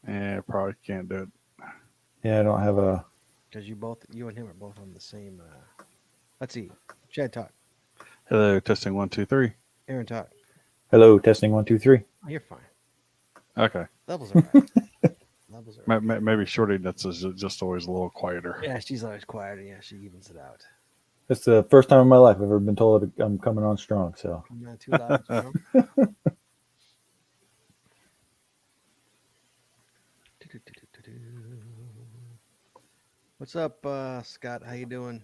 Probably can't do it. Yeah, I don't have a. Because you and him are both on the same. Let's see. Chad talk. Hello, testing 1 2 3. Aaron talk. Hello, testing 1 2 3. Oh, you're fine. Okay, Levels are right. Levels are right. maybe Shorty Nuts is just always a little quieter. Yeah, she's always quieter. Yeah, she evens it out. It's the first time in my life I've ever been told I'm coming on strong. So I'm not too loud. Strong. What's up, Scott? How you doing?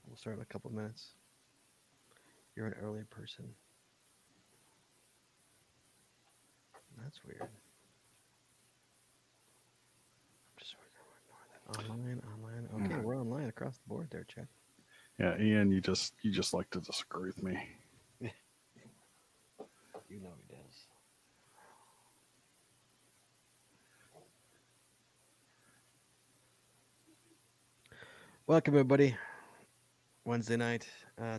We'll start in a couple of minutes. You're an early person. That's weird. Just online. Okay, we're online across the board there, Chad. Yeah, Ian, you just like to disagree with me. You know he does. Welcome, everybody. Wednesday night.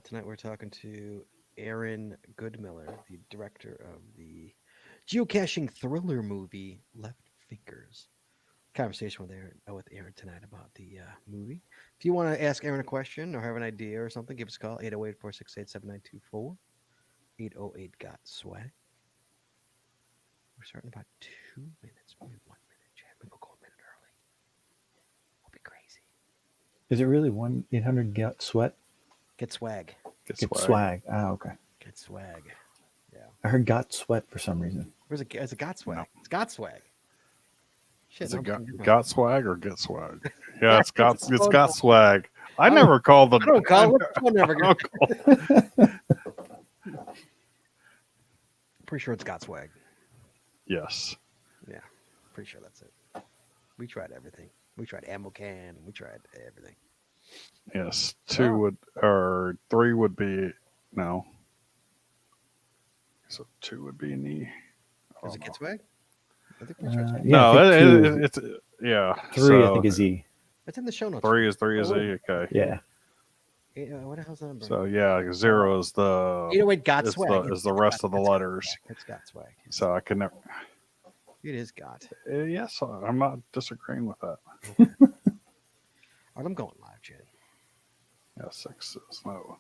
Tonight we're talking to Aaron Goodmiller, the director of the geocaching thriller movie Left Fingers. Conversation with Aaron tonight about the movie. If you want to ask Aaron a question or have an idea or something, give us a call 808-468-7924. 808-GOT-SWAG. We're starting about 2 minutes, maybe 1 minute, Chad. Maybe we'll go a minute early. We'll be crazy. is it really 1-800-GOT-SWEAT? Get swag. Get swag. Ah, okay. Get swag. Yeah. I heard got sweat for some reason. Where's it? It's a got swag. No. It's got swag. Shit, Is it I'm got, from different- got swag or get swag? Yeah, it's got swag. I never called the. I don't call it. I'll never I get. don't call- Pretty sure it's got swag. Yes. Yeah, pretty sure that's it. We tried everything. We tried ammo can. We tried everything. Yes. 2 would or 3 would be no. So 2 would be knee. Does it get swag? I think we tried swag. Yeah, I No, think two- it's yeah. 3 so I think is E. It's in the show notes. 3 is E. Okay. Yeah. What the hell's the number? So yeah, 0 is the 808 got is swag. the is the rest of the It's got letters. swag. It's got swag. So I can never. It is got. Yes, I'm not disagreeing with that. All right, I'm going live, Chad. Yeah, 6 is no.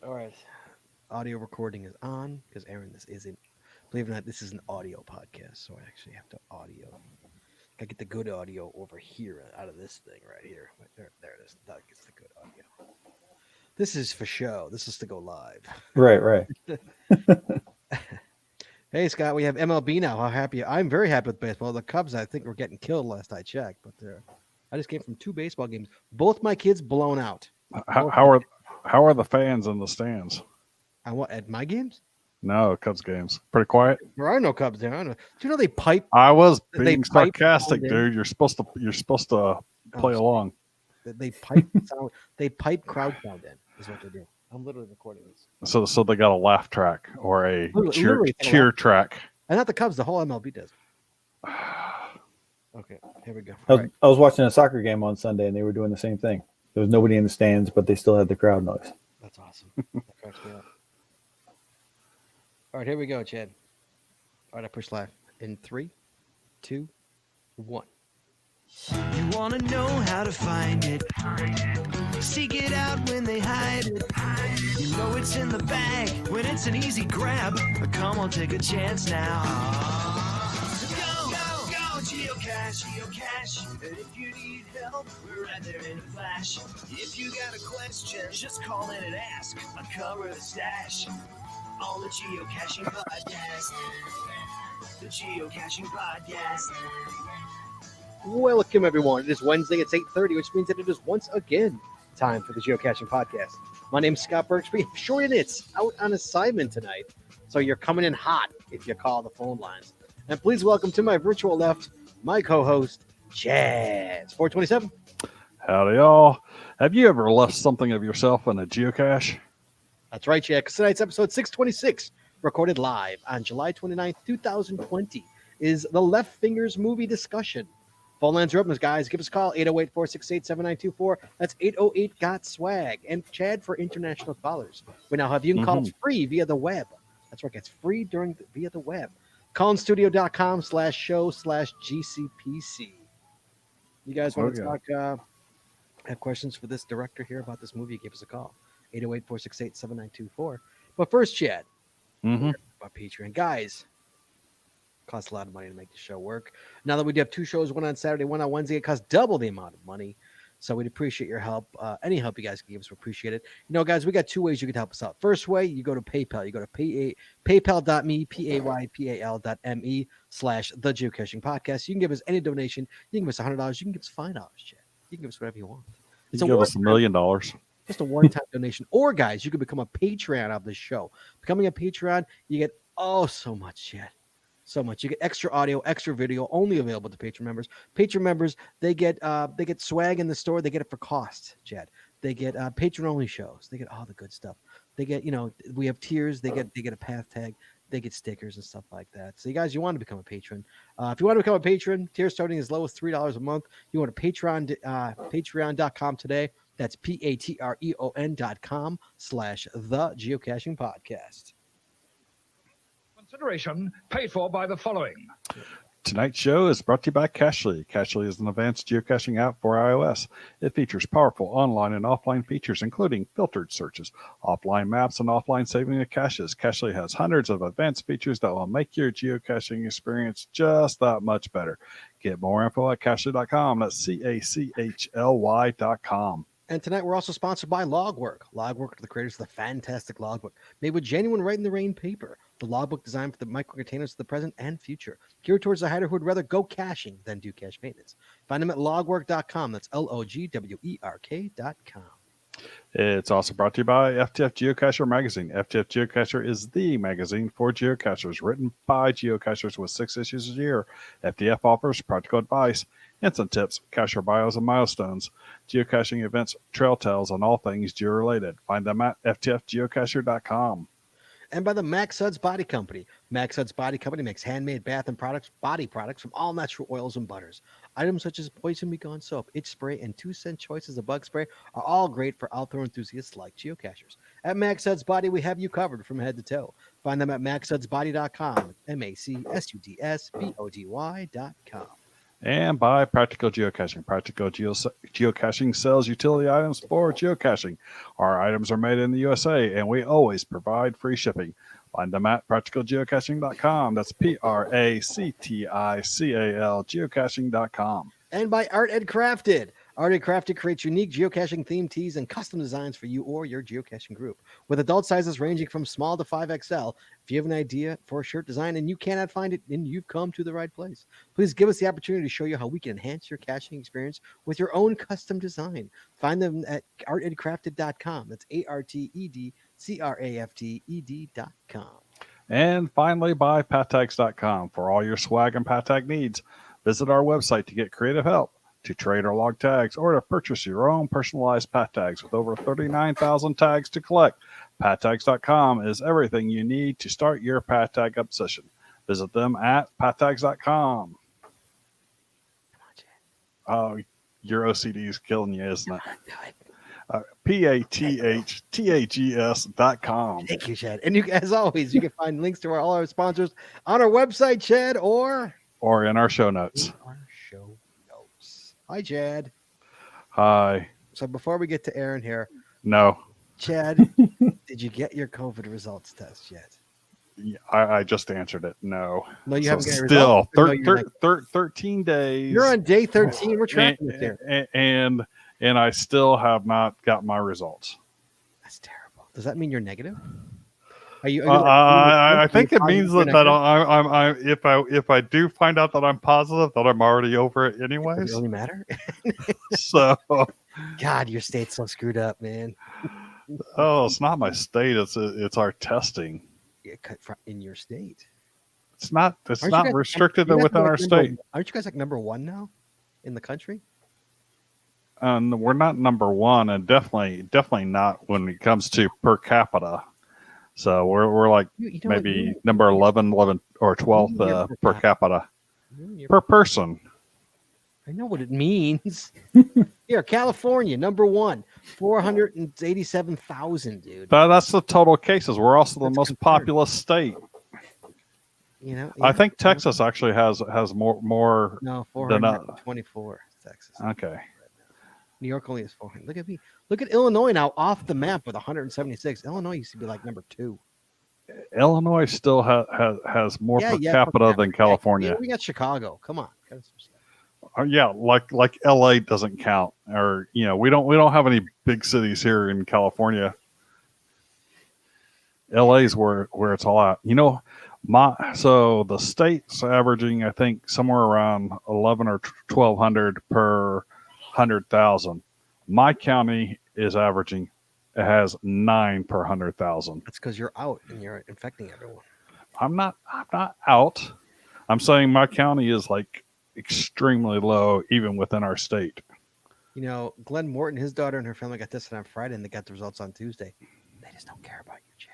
All right. Audio recording is on because Aaron, this isn't. Believe it or not, this is an audio podcast, so I actually have to audio. I get the good audio over here out of this thing right here. There it is. That gets the good audio. This is for show. This is to go live. Right. Hey, Scott, we have MLB now. How happy? I'm very happy with baseball. The Cubs, I think, were getting killed last I checked, but I just came from 2 baseball games. Both my kids blown out. How are the fans in the stands? At my games? No, Cubs games. Pretty quiet. There are no Cubs there. I don't know. Do you know they pipe? I was They being pipe sarcastic, sound in. dude. You're supposed to play along. They pipe sound. They pipe crowd sound in. Is what they do. I'm literally recording this. So they got a laugh track or a Literally, cheer track. And not the Cubs. The whole MLB does. Okay, here we go. I All was, right. I was watching a soccer game on Sunday and they were doing the same thing. There was nobody in the stands, but they still had the crowd noise. That's awesome. That cracks me up. All right, here we go, Chad. All right, I push live in 3, 2, 1. You wanna know how to find it. Seek it out when they hide it. You know it's in the bag when it's an easy grab. But come on, take a chance now. Go, geocache. And if you need help, we're right there in a flash. If you got a question, just call in and ask. Uncover the stash on the Geocaching Podcast. The Geocaching Podcast. Welcome, everyone. It is Wednesday. It's 8:30, which means that it is once again time for the Geocaching Podcast. My name is Scott Berkshire. Short and it's out on assignment tonight, so you're coming in hot if you call the phone lines. And please welcome to my virtual left, my co-host, Chad. It's 427. Howdy, y'all. Have you ever left something of yourself in a geocache? That's right, Chad. 'Cause tonight's episode 626, recorded live on July 29th, 2020, is the Left Fingers movie discussion. Phone lines are open, guys. Give us a call, 808-468-7924. That's 808-GOT-SWAG. And Chad, for international callers, we now have you can call us free via the web. That's right, it's free via the web. CollinStudio.com/show/GCPC. You guys want to yeah. talk, have questions for this director here about this movie, give us a call. 808-468-7924. But first, Chad, Mm-hmm. about Patreon. Guys, costs a lot of money to make the show work. Now that we do have two shows, one on Saturday, one on Wednesday, it costs double the amount of money. So we'd appreciate your help. Any help you guys can give us, we appreciate it. You know, guys, we got two ways you can help us out. First way, you go to PayPal. You go to paypal.me, PAYPAL.me/The Geocaching Podcast. You can give us any donation. You can give us $100. You can give us $5, Chad. You can give us whatever you want. You give us $1 million. Just a one-time donation. Or, guys, you can become a Patreon of the show. Becoming a Patreon, you get so much, Chad. So much. You get extra audio, extra video, only available to Patreon members. Patreon members, they get swag in the store. They get it for cost, Chad. They get Patreon-only shows. They get all the good stuff. They get, we have tiers. They get a path tag. They get stickers and stuff like that. So, you guys, you want to become a patron. If you want to become a patron, tier starting as low as $3 a month. You want to patreon.com today. That's patreon.com/The Geocaching Podcast. Consideration paid for by the following. Tonight's show is brought to you by Cachly. Cachly is an advanced geocaching app for iOS. It features powerful online and offline features, including filtered searches, offline maps, and offline saving of caches. Cachly has hundreds of advanced features that will make your geocaching experience just that much better. Get more info at Cachly.com. That's CACHLY.com. And tonight we're also sponsored by Logwork. Logwork are the creators of the fantastic logbook, made with genuine write-in-the-rain paper. The logbook designed for the micro-containers of the present and future, geared towards the hider who would rather go caching than do cache maintenance. Find them at logwork.com. That's LOGWERK.com. It's also brought to you by FTF Geocacher Magazine. FTF Geocacher is the magazine for geocachers, written by geocachers with 6 issues a year. FTF offers practical advice, instant tips, cacher bios, and milestones, geocaching events, trail tales, and all things geo-related. Find them at ftfgeocacher.com. And by the Max Suds Body Company. Max Suds Body Company makes handmade bath and body products from all natural oils and butters. Items such as Poison Be Gone soap, itch spray, and 2-cent choices of bug spray are all great for outdoor enthusiasts like geocachers. At Max Suds Body, we have you covered from head to toe. Find them at maxsudsbody.com, MACSUDSBODY.com. And by Practical Geocaching. Practical Geocaching sells utility items for geocaching. Our items are made in the USA, and we always provide free shipping. Find them at practicalgeocaching.com. That's PRACTICAL geocaching.com. And by Art Ed Crafted. Art Ed Crafted creates unique geocaching themed tees and custom designs for you or your geocaching group. With adult sizes ranging from small to 5XL, if you have an idea for a shirt design and you cannot find it, then you've come to the right place. Please give us the opportunity to show you how we can enhance your caching experience with your own custom design. Find them at artedcrafted.com. That's ARTEDCRAFTED.com. And finally, by pattags.com. For all your swag and pattag needs, visit our website to get creative help, to trade or log tags, or to purchase your own personalized pat tags with over 39,000 tags to collect. Pattags.com is everything you need to start your pat tag obsession. Visit them at pattags.com. Oh, your OCD is killing you, isn't it? PATHTAGS.com. Thank you, Chad. And you, as always, you can find links to all our sponsors on our website, Chad, or in our show notes. Hi, Chad. Hi. So before we get to Aaron here, No. Chad, did you get your COVID results test yet? Yeah, I just answered it. No. No, you So haven't got your still results? 13 days. You're on day 13. We're tracking it there. And I still have not got my results. That's terrible. Does that mean you're negative? I think it means that I'm if I do find out that I'm positive, that I'm already over it anyways. Does it really matter? So, God, your state's so screwed up, man. oh, it's not my state. It's our testing. Yeah, in your state. It's not Aren't restricted you guys within like our state. Aren't you guys like number one now in the country? We're not number one, and definitely not when it comes to per capita. So we're like maybe number 11 or 12th per capita per person. I know what it means. Here, California, number one, 487,000, dude. That's the total cases. We're also the most populous state. You know, I yeah, think you know? Texas actually has more No, than 424. Texas. okay. New York only has 400. Look at me. Look at Illinois now off the map with 176. Illinois used to be like number 2. Illinois still has more Yeah, per yeah, capita than Yeah, California. we got Chicago. Come on. Cut us some slack. Yeah, like LA doesn't count, or we don't have any big cities here in California. LA's where it's all at. So the state's averaging, I think, somewhere around 11 or 1,200 per 100,000. My county is averaging, it has 9 per 100,000. That's because you're out and you're infecting everyone. I'm not out. I'm saying my county is like extremely low, even within our state. You know, Glenn Morton, his daughter and her family got tested on Friday, and they got the results on Tuesday. They just don't care about you, Chad.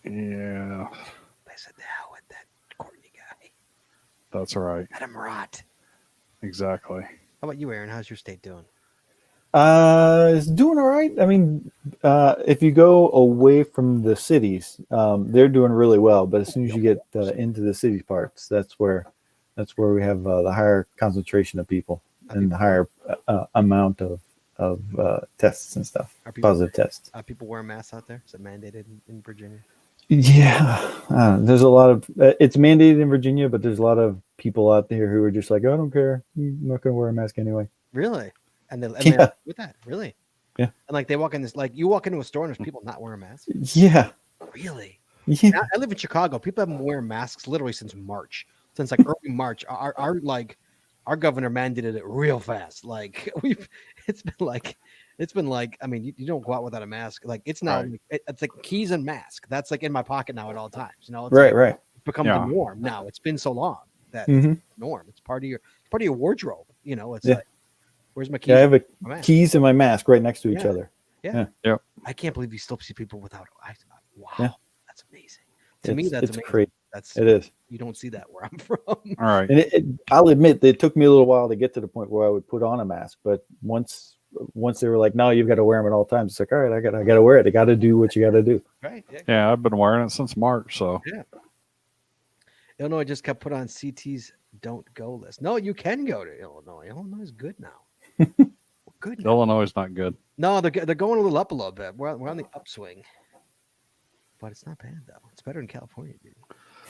Yeah, They said, the hell with that Courtney guy. that's right. Let him rot. Exactly. How about you, Aaron? How's your state doing? It's doing all right. I mean, if you go away from the cities, they're doing really well. But as soon as you get into the city parts, that's where we have the higher concentration of people and the higher amount of tests and stuff, positive tests. Are people wearing masks out there? Is it mandated in Virginia? Yeah, there's a lot of it's mandated in Virginia, but there's a lot of people out there who are just like, I don't care, I'm not going to wear a mask anyway. Really? And they're with that, really? Yeah. And like they walk in this, like you walk into a store and there's people not wearing masks. Yeah. Really? Yeah. Now, I live in Chicago. People have been wearing masks literally since March, since like early March. Our governor mandated it real fast. Like it's been like, I mean, you don't go out without a mask. Like it's now, Right. it's like keys and mask. That's like in my pocket now at all times. You know, it's Right. like, Right. it's become the norm now. It's been so long that it's the norm. It's part of your wardrobe. You know, it's like, where's my keys? Yeah, I have My mask? keys and my mask right next to each other. Yeah. Yep. I can't believe you still see people without. Wow, Yeah. that's amazing. To me, that's amazing. Crazy. It is. You don't see that where I'm from. All right. And I'll admit that it took me a little while to get to the point where I would put on a mask, but once they were like, no, you've got to wear them at all times. It's like, all right, I got to wear it. I got to do what you got to do. Right. Yeah, I've been wearing it since March. So Yeah. Illinois just got put on CT's don't go list. No, you can go to Illinois. Illinois is good now. We're good now. Illinois is not good. No, they're going a little up a little bit. We're on the upswing, but it's not bad though. It's better than California, dude.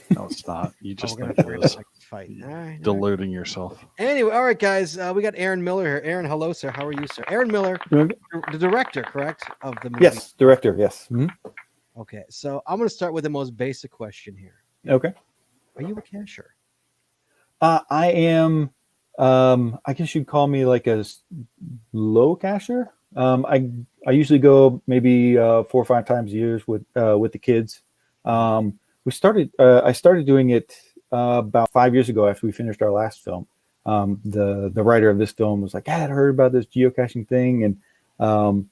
No, it's not. You just we're think gonna it is. fight. All right. Deluding yourself. Anyway, all right, guys. We got Aaron Miller here. Aaron, hello, sir. How are you, sir? Aaron Miller, the director, correct, of the movie. Yes, director. Yes. Okay, so I'm going to start with the most basic question here. Okay. Are you a cashier? I am. I guess you'd call me like a low cashier. I usually go maybe 4 or 5 times a year with the kids. I started doing it about 5 years ago after we finished our last film. The writer of this film was like, I had heard about this geocaching thing, and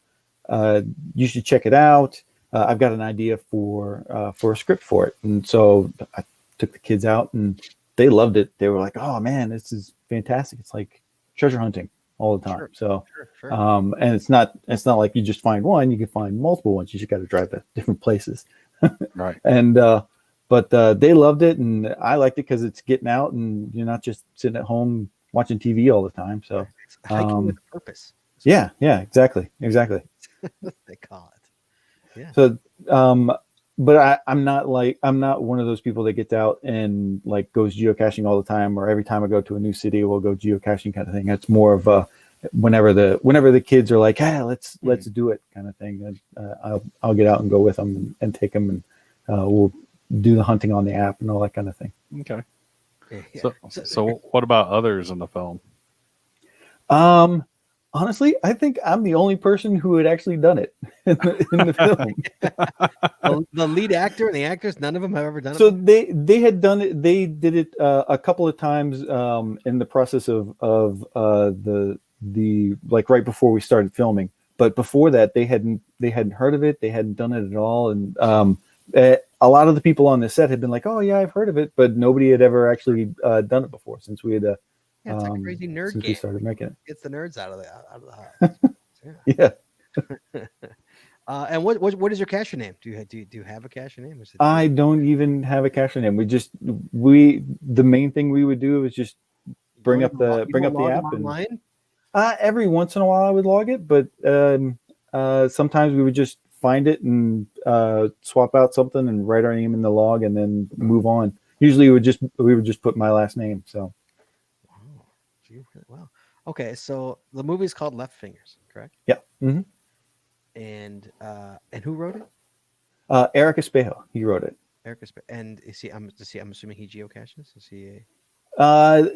you should check it out. I've got an idea for a script for it, and so I took the kids out, and they loved it. They were like, "Oh man, this is fantastic! It's like treasure hunting all the time." Sure. And it's not like you just find one; you can find multiple ones. You just got to drive to different places. Right. And but they loved it, and I liked it because it's getting out, and you're not just sitting at home watching TV all the time. So It's hiking with a purpose. yeah, exactly. They call it. Yeah. So, but I'm not one of those people that gets out and like goes geocaching all the time, or every time I go to a new city, we'll go geocaching kind of thing. It's more of a whenever the kids are like, hey, let's do it kind of thing. And I'll get out and go with them and take them, and we'll do the hunting on the app and all that kind of thing. Okay. Yeah. So what about others in the film? Honestly, I think I'm the only person who had actually done it in the film. The lead actor and the actors, none of them have ever done it. So they had done it. They did it a couple of times in the process of the like right before we started filming. But before that, they hadn't heard of it. They hadn't done it at all. And a lot of the people on the set had been like, "Oh yeah, I've heard of it," but nobody had ever actually done it before since we had. It's a crazy nerd since game. we started making it. Gets the nerds out of the house. Yeah. And what is your cacher name? Do you have a cacher name? Is it I don't even have a cache name. The main thing we would do is just bring up the app and online. every once in a while I would log it, but sometimes we would just find it and swap out something and write our name in the log and then move on. Usually we would just put my last name. So Wow. Okay, so the movie is called Left Fingers, correct? yeah. Mm-hmm. And who wrote it? Eric Espejo, he wrote it. And I'm assuming he geocaches. Is he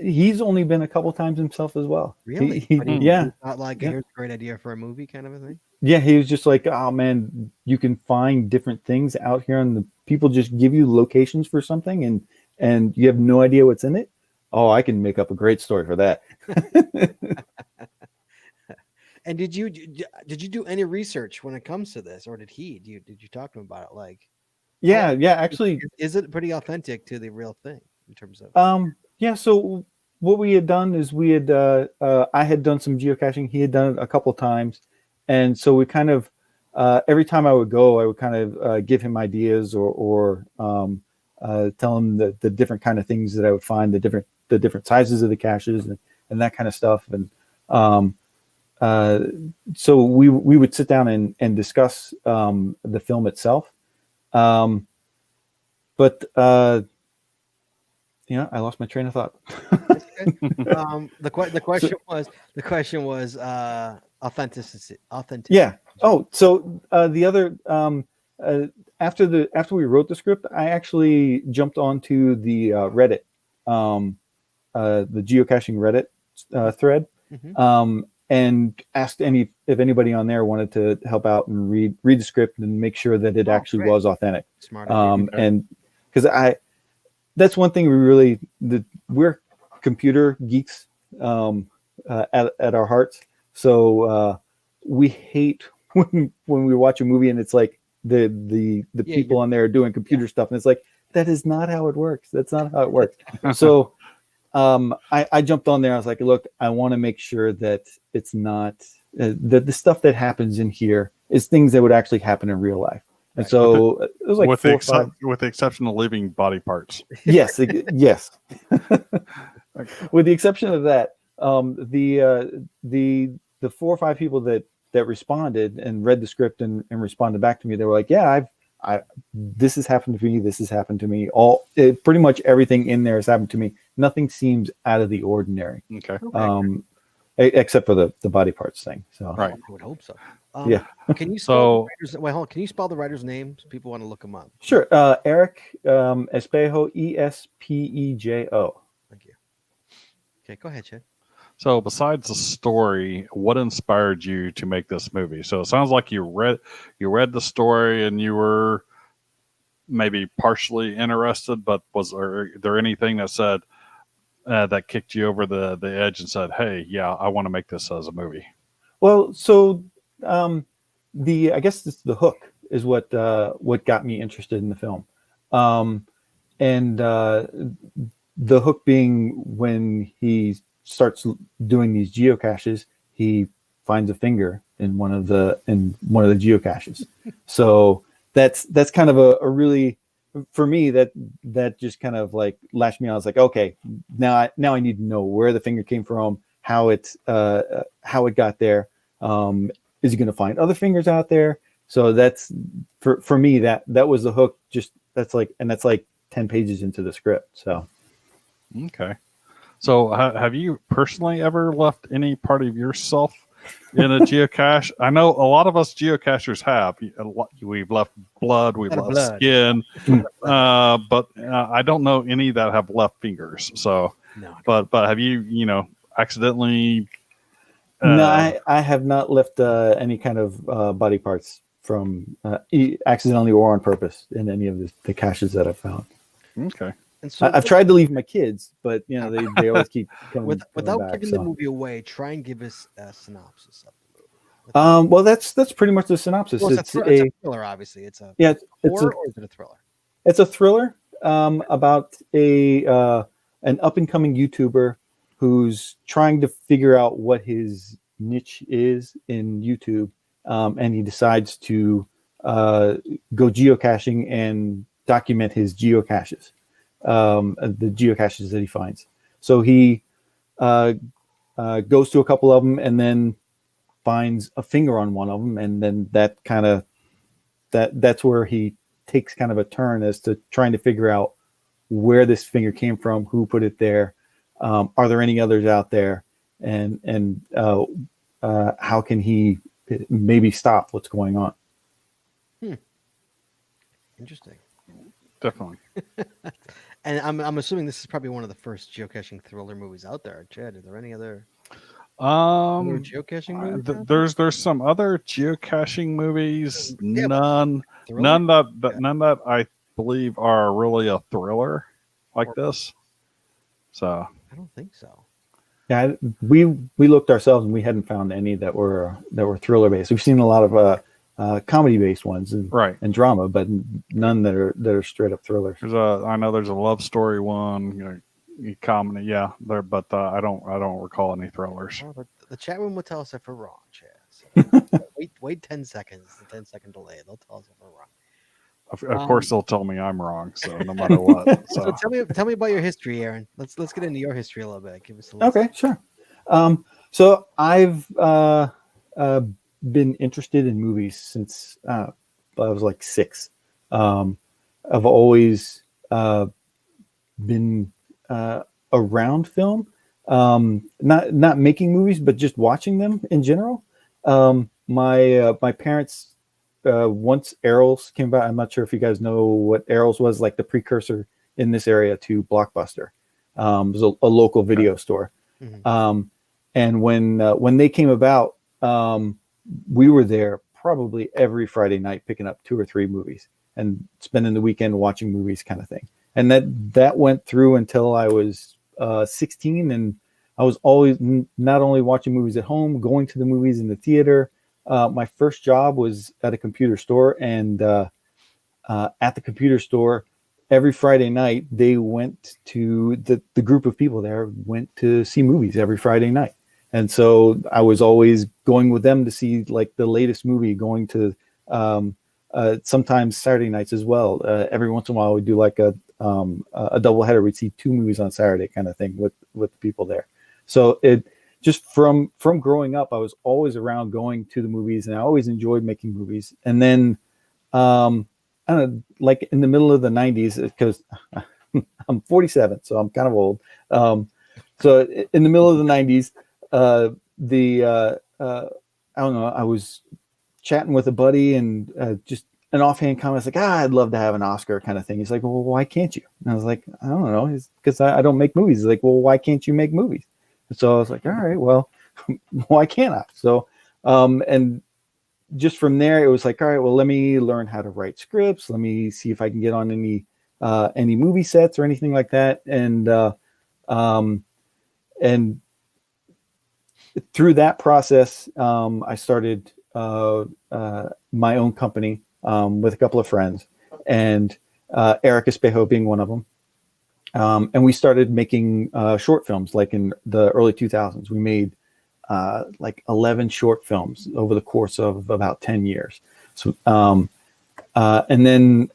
He's only been a couple times himself as well. really? Yeah. He thought like, Yeah. here's a great idea for a movie, kind of a thing. Yeah, he was just like, oh man, you can find different things out here, and the people just give you locations for something, and you have no idea what's in it. Oh, I can make up a great story for that. And did you do any research when it comes to this, or did you talk to him about it? Like, Yeah, actually, is it pretty authentic to the real thing in terms of? yeah. So what we had done is I had done some geocaching. He had done it a couple times, and so we kind of every time I would go, I would kind of give him ideas or tell him the different kind of things that I would find, the different sizes of the caches and that kind of stuff. And so we would sit down and discuss the film itself. But I lost my train of thought. The question was authenticity. Yeah. Oh, so the other after we wrote the script, I actually jumped onto the Reddit, the geocaching Reddit thread, Mhm. and asked if anybody on there wanted to help out and read the script and make sure that it actually great. was authentic. Smart idea. And because that's one thing we're computer geeks at our hearts. So we hate when we watch a movie and it's like the people on there are doing computer stuff, and it's like, that is not how it works. That's not how it works. So I jumped on there. I was like, look, I want to make sure that it's not that the stuff that happens in here is things that would actually happen in real life. And so it was like with the exception of leaving body parts. Yes, yes. With the exception of that, the 4 or 5 people that responded and read the script and responded back to me, they were like, yeah, this has happened to me. This has happened to me. Pretty much everything in there has happened to me. Nothing seems out of the ordinary. Okay. Except for the body parts thing. So Right. I would hope so. Yeah. Can you spell can you spell the writer's name so people want to look him up? Sure. Eric Espejo, Espejo. Thank you. Okay, go ahead, Chad. So besides the story, what inspired you to make this movie? So it sounds like you read the story and you were maybe partially interested, but was there anything that said that kicked you over the edge and said, hey, yeah, I want to make this as a movie? Well, so I guess the hook is what got me interested in the film, and the hook being when he starts doing these geocaches, he finds a finger in one of the geocaches. So that's kind of a really, for me, that just kind of like lashed me on. I was like, okay, now I need to know where the finger came from, how it got there. Is he going to find other fingers out there? So that's for me, that was the hook. That's like 10 pages into the script. So okay. So have you personally ever left any part of yourself in a geocache? I know a lot of us geocachers have. We've left blood, we've left skin, but I don't know any that have left fingers. So, No. but have you accidentally? No, I have not left any kind of body parts from accidentally or on purpose in any of the caches that I've found. Okay. And so I've tried to leave my kids, but they always keep coming without back, giving so. the movie away, try and give us a synopsis of the movie. Well, that's pretty much the synopsis. Well, it's a thriller, obviously. It's a horror, or is it a thriller? It's a thriller about an up and coming YouTuber who's trying to figure out what his niche is in YouTube, and he decides to go geocaching and document his geocaches, the geocaches that he finds. So he goes to a couple of them and then finds a finger on one of them, and then that's where he takes kind of a turn as to trying to figure out where this finger came from, who put it there, are there any others out there, and how can he maybe stop what's going on. Interesting. Definitely. And I'm assuming this is probably one of the first geocaching thriller movies out there. Chad, are there any other geocaching movies? There's some other geocaching movies. Yeah, None that I believe are really a thriller like this. So I don't think so. Yeah, we looked ourselves and we hadn't found any that were thriller based. We've seen a lot of comedy based ones and drama, but none that are straight up thrillers. I know there's a love story one, comedy, there, but I don't recall any thrillers. Well, the chat room will tell us if we're wrong, Chad. So wait 10 seconds. The 10-second delay. They'll tell us if we're wrong. Um, Of course, they'll tell me I'm wrong. So no matter what. So tell me about your history, Aaron. Let's get into your history a little bit. Give us a little. Okay, sure. So I've been interested in movies since I was like 6. I've always been around film, not making movies, but just watching them in general. My parents, once Errol's came about, I'm not sure if you guys know what Errol's was, like the precursor in this area to Blockbuster. It was a local video store. Mm-hmm. And when they came about, we were there probably every Friday night picking up 2 or 3 movies and spending the weekend watching movies, kind of thing. And that went through until I was 16, and I was always not only watching movies at home, going to the movies in the theater. My first job was at a computer store, and at the computer store, every Friday night, they went to the group of people there went to see movies every Friday night. And so I was always going with them to see like the latest movie, going to sometimes Saturday nights as well. Every once in a while we'd do like a double header. We'd see 2 movies on Saturday kind of thing with the people there. So it just from growing up, I was always around going to the movies, and I always enjoyed making movies. And then I don't know, like in the middle of the 90s, because I'm 47, so I'm kind of old. So in the middle of the 90s, I don't know, I was chatting with a buddy, and just an offhand comment, like, I'd love to have an Oscar kind of thing. He's like, well, why can't you? And I was like, I don't know. It's because I don't make movies. He's like, well, why can't you make movies? And so I was like, all right, well, why can't I? So, and just from there, it was like, all right, well, let me learn how to write scripts. Let me see if I can get on any movie sets or anything like that. And through that process, I started my own company with a couple of friends, and Eric Espejo being one of them. And we started making short films, like in the early 2000s. We made like 11 short films over the course of about 10 years. So, and then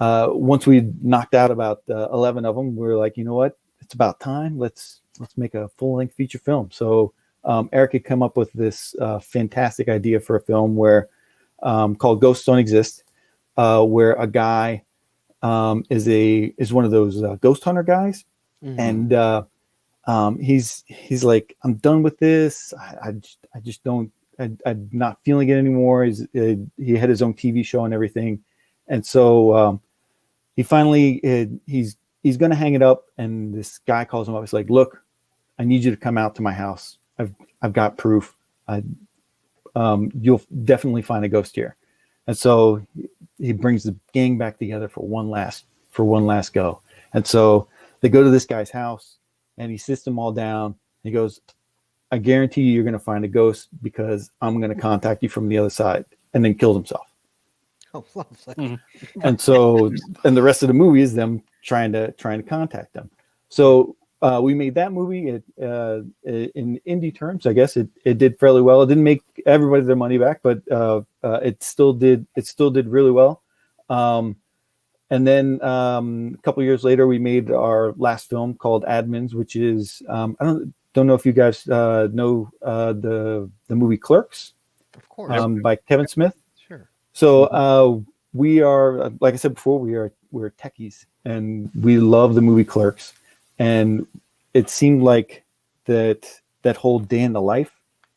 once we knocked out about 11 of them, we were like, you know what? It's about time. Let's make a full-length feature film. So Eric had come up with this fantastic idea for a film where called Ghosts Don't Exist, where a guy is one of those ghost hunter guys. Mm-hmm. And he's like, I'm done with this. I just don't, I'm not feeling it anymore. He had his own TV show and everything. And so he finally, he's going to hang it up. And this guy calls him up. He's like, look, I need you to come out to my house. I've got proof. You'll definitely find a ghost here. And so he brings the gang back together for one last go. And so they go to this guy's house, and he sits them all down. He goes, I guarantee you're going to find a ghost because I'm going to contact you from the other side, and then kills himself. Oh, lovely. Mm-hmm. And so, and the rest of the movie is them trying to contact them. So we made that movie. In indie terms, I guess it did fairly well. It didn't make everybody their money back, but it still did really well. And then a couple years later, we made our last film called Admins, which is I don't know if you guys know the movie Clerks, Of course. by Kevin Smith. Sure. So we are, like I said before, we're techies, and we love the movie Clerks, and it seemed like that whole day in the life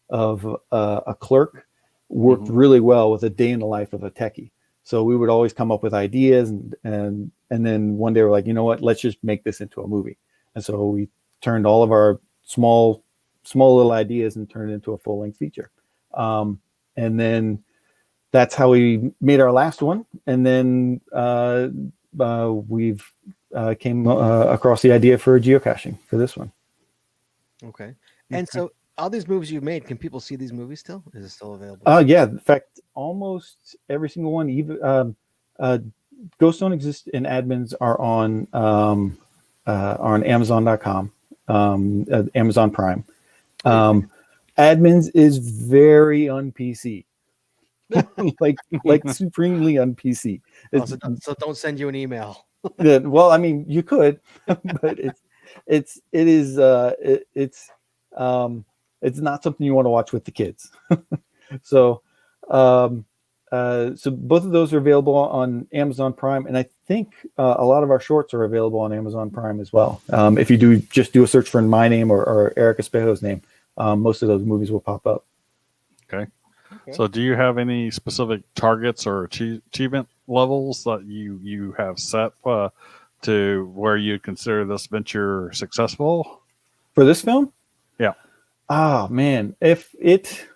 of a clerk worked really well with a day in the life of a techie. So we would always come up with ideas, and then one day we're like, you know what, let's just make this into a movie. And so we turned all of our small little ideas and turned it into a full-length feature. And then that's how we made our last one. And then we've came across the idea for geocaching for this one. Okay. And so all these movies you've made, can people see these movies still? Is it still available? Yeah. In fact, almost every single one, even Ghosts Don't Exist and Admins are on Amazon.com, Amazon Prime. Admins is very un-PC. like supremely un-PC. So don't send you an email. Well, I mean, you could, but it's not something you want to watch with the kids. So both of those are available on Amazon Prime, and I think a lot of our shorts are available on Amazon Prime as well. If you do a search for my name or Eric Espejo's name, most of those movies will pop up. Okay. So do you have any specific targets or achievement levels that you have set to where you consider this venture successful? For this film? Yeah. Oh man, if it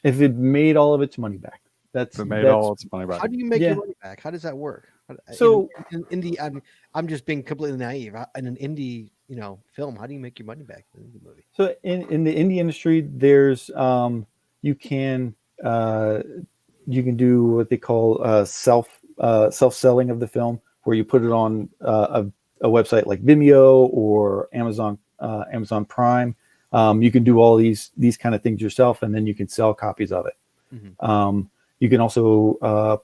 made all of its money back, all its money back. How do you make your money back? How does that work? So in indie, I'm just being completely naive. In an indie, film, how do you make your money back in an indie movie? So in the indie industry, there's you can do what they call self-selling of the film, where you put it on a website like Vimeo or Amazon Prime. You can do all these kind of things yourself, and then you can sell copies of it. Mm-hmm. You can also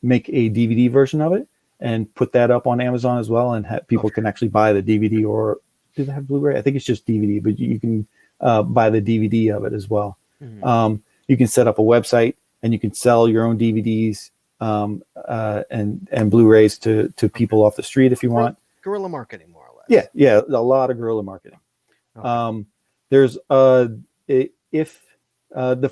make a DVD version of it and put that up on Amazon as well, and people can actually buy the DVD, or do they have Blu-ray? I think it's just DVD, but you can buy the DVD of it as well. Mm-hmm. You can set up a website, and you can sell your own DVDs and Blu-rays to people off the street if you want. Guerrilla marketing, more or less. Yeah, a lot of guerrilla marketing. Okay. There's the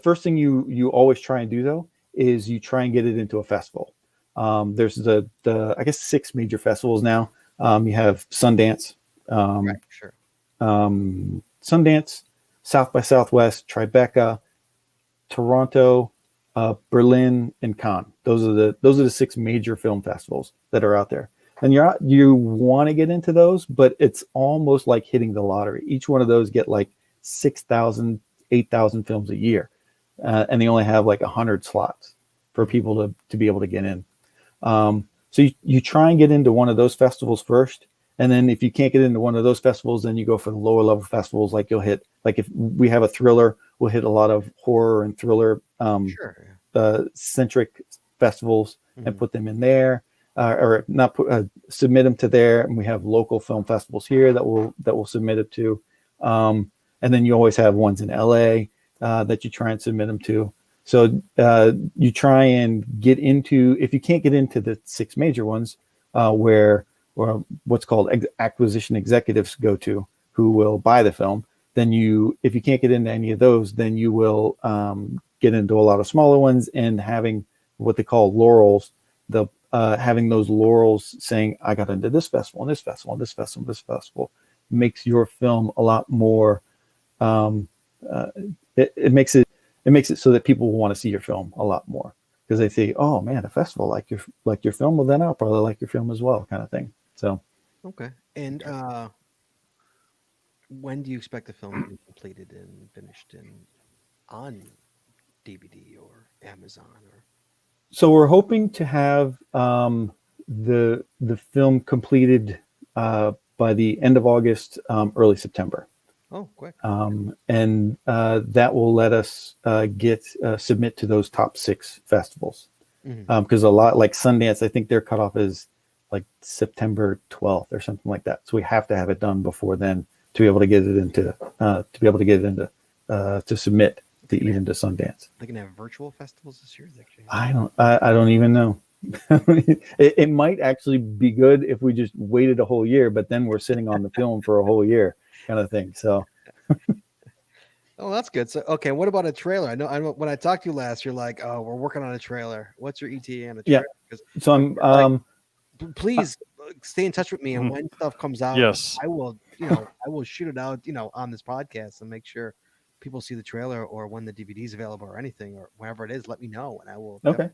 first thing you always try and do though is you try and get it into a festival. There's the I guess 6 major festivals now. You have Sundance, right, sure. Sundance, South by Southwest, Tribeca, Toronto, Berlin, and Cannes. Those are the 6 major film festivals that are out there. And you want to get into those, but it's almost like hitting the lottery. Each one of those get like 6,000, 8,000 films a year, and they only have like 100 slots for people to be able to get in. So you try and get into one of those festivals first, and then if you can't get into one of those festivals, then you go for the lower level festivals. Like you'll hit, like if we have a thriller, we'll hit a lot of horror and thriller centric festivals, mm-hmm. and put them in there. Or not submit them to there, and we have local film festivals here that will submit it to, and then you always have ones in LA that you try and submit them to. So you try and get into, if you can't get into the 6 major ones, where what's called acquisition executives go to, who will buy the film. Then if you can't get into any of those, then you will get into a lot of smaller ones, and having what they call laurels. Having those laurels saying, I got into this festival, and this festival, and this festival, and this festival, makes your film a lot more. It makes it so that people will want to see your film a lot more, because they say, oh man, a festival like your film, well then I'll probably like your film as well, kind of thing. So okay. And when do you expect the film to be completed and finished on DVD or Amazon or? So we're hoping to have the film completed by the end of August, early September. Oh, quick. And that will let us submit to those top 6 festivals. Mhm. Because a lot like Sundance, I think their cutoff is like September 12th or something like that. So we have to have it done before then to be able to get it into to submit even to Sundance. They can have virtual festivals this year. Actually, I don't even know. It might actually be good if we just waited a whole year, but then we're sitting on the film for a whole year, kind of thing. So, oh, that's good. So, okay, what about a trailer? I know when I talked to you last, you're like, "Oh, we're working on a trailer." What's your ETA on a yeah. trailer? 'Cause So I'm please stay in touch with me, and Mhm. when stuff comes out, Yes. I will, I will shoot it out, on this podcast and make sure people see the trailer, or when the DVD is available, or anything, or wherever it is. Let me know, and I will okay.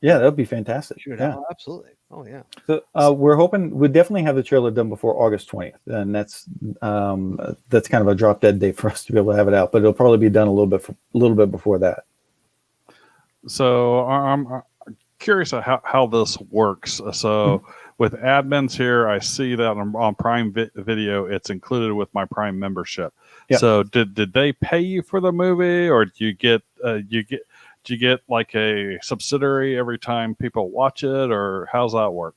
Yeah, that would be fantastic. shoot it Yeah. out. Absolutely. Oh yeah. So we're hoping we definitely have the trailer done before August 20th, and that's kind of a drop dead date for us to be able to have it out. But it'll probably be done a little bit before that. So I'm curious how this works. So with admins here, I see that on Prime Video, it's included with my Prime membership. Yep. So did they pay you for the movie, or do you get do you get like a subsidiary every time people watch it, or how's that work?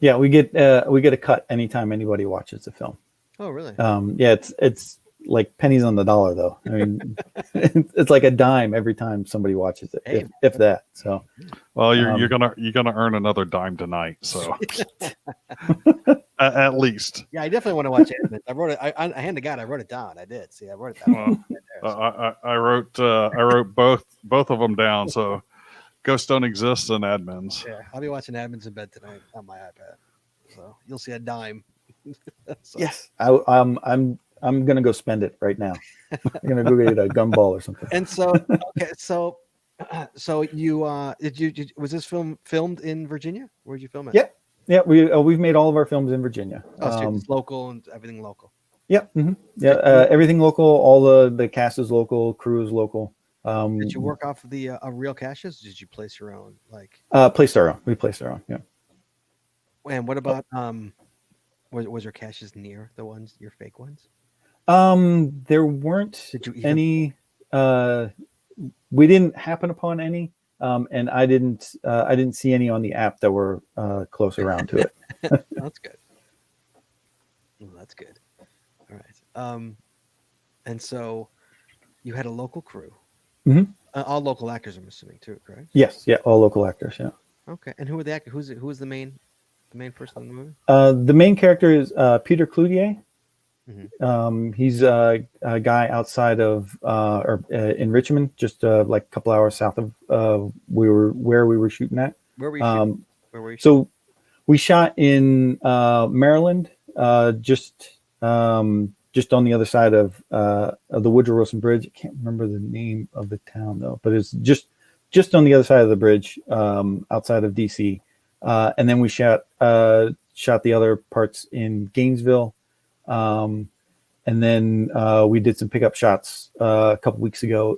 Yeah, we get a cut anytime anybody watches the film. Oh really? Yeah, it's like pennies on the dollar, though. I mean, it's like a dime every time somebody watches it, Hey, if that. So, Well, you're gonna earn another dime tonight, so at least. Yeah, I definitely want to watch it. I wrote it. I hand to God, I wrote it down. I did. See, I wrote it down. I wrote both of them down. So Ghosts Don't Exist and Admins. Yeah, I'll be watching Admins in bed tonight on my iPad. So you'll see a dime. So, yes, I'm gonna go spend it right now. I'm gonna go get a gumball or something. And so, okay, so you was this film filmed in Virginia? Where'd you film it? Yeah. Yeah, we've made all of our films in Virginia. Oh, so it's local and everything local. Yeah, yeah, everything local. All the cast is local, crew is local. Did you work off of the real caches? Did you place your own? Like, placed our own. We placed our own. Yeah. And what about was your caches near the ones, your fake ones? There weren't Did you any. We didn't happen upon any, and I didn't see any on the app that were close around to it. That's good. Well, that's good. All right. And so you had a local crew. Mhm. All local actors, I'm assuming, too, correct? Yes, yeah, all local actors. Yeah. Okay. And who were the actors? Who was the main person in the movie? The main character is Peter Cloutier. Mhm. He's a guy outside of in Richmond, just like a couple hours south of where we were shooting at. Where were you shooting? Where were you So we shot in Maryland, just on the other side of the Woodrow Wilson Bridge. I can't remember the name of the town though, but it's just on the other side of the bridge, outside of DC. And then we shot the other parts in Gainesville. And then we did some pickup shots a couple weeks ago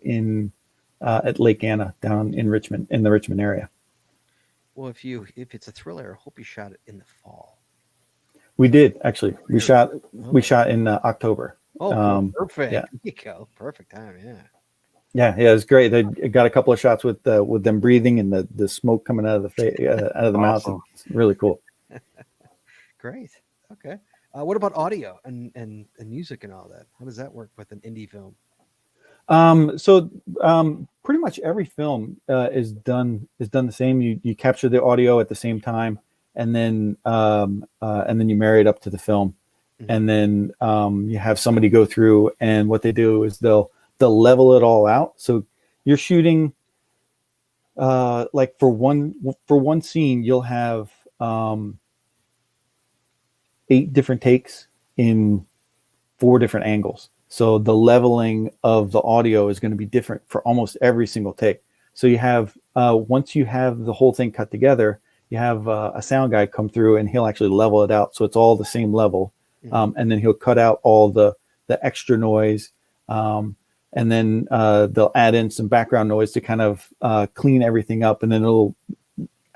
at Lake Anna down in Richmond, in the Richmond area. Well, if it's a thriller, I hope you shot it in the fall. We did actually. We shot in October. Oh, perfect. Yeah. There you go. Perfect time. Yeah. Yeah, it was great. They got a couple of shots with them breathing and the smoke coming out of the mouth. Awesome. It's really cool. Great. Okay. What about audio and music and all that? How does that work with an indie film? So pretty much every film is done the same. You capture the audio at the same time, and then you marry it up to the film, Mhm. and then you have somebody go through, and what they do is they'll level it all out. So you're shooting like for one scene, you'll have 8 different takes in 4 different angles. So the leveling of the audio is going to be different for almost every single take. So you have once you have the whole thing cut together, you have a sound guy come through and he'll actually level it out so it's all the same level, and then he'll cut out all the extra noise, and then they'll add in some background noise to kind of clean everything up, and then it'll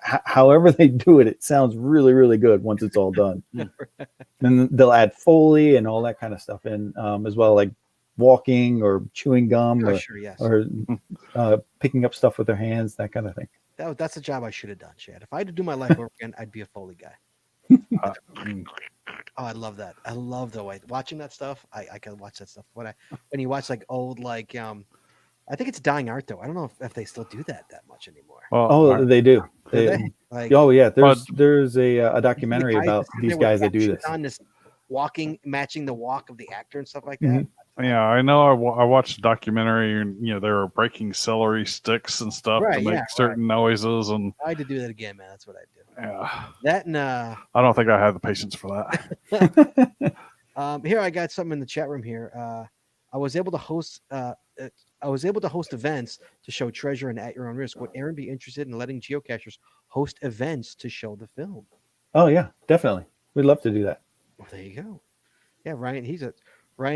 however they do it, it sounds really, really good once it's all done. And they'll add Foley and all that kind of stuff in, as well, like walking or chewing gum Oh, or, sure, yes. or picking up stuff with their hands, that kind of thing. That's a job I should have done, Chad. If I had to do my life over again, I'd be a Foley guy. Oh, I love that. I love the way watching that stuff. I can watch that stuff when you watch like old I think it's a dying art though. I don't know if they still do that much anymore. Well, Oh, they do. Do they? Like, Oh yeah, But- there's a documentary about these guys that do this. On this walking, matching the walk of the actor and stuff like that. Mhm. yeah, I know. I watched a documentary, and they were breaking celery sticks and stuff Right, to make yeah, certain noises, and I had to do that again, man. That's what I do. yeah, That and I don't think I have the patience for that. here I got something in the chat room here. I was able to host events to show treasure and at your own risk. Would Aaron be interested in letting geocachers host events to show the film? Oh yeah, definitely. We'd love to do that. Well, there you go. Yeah, Ryan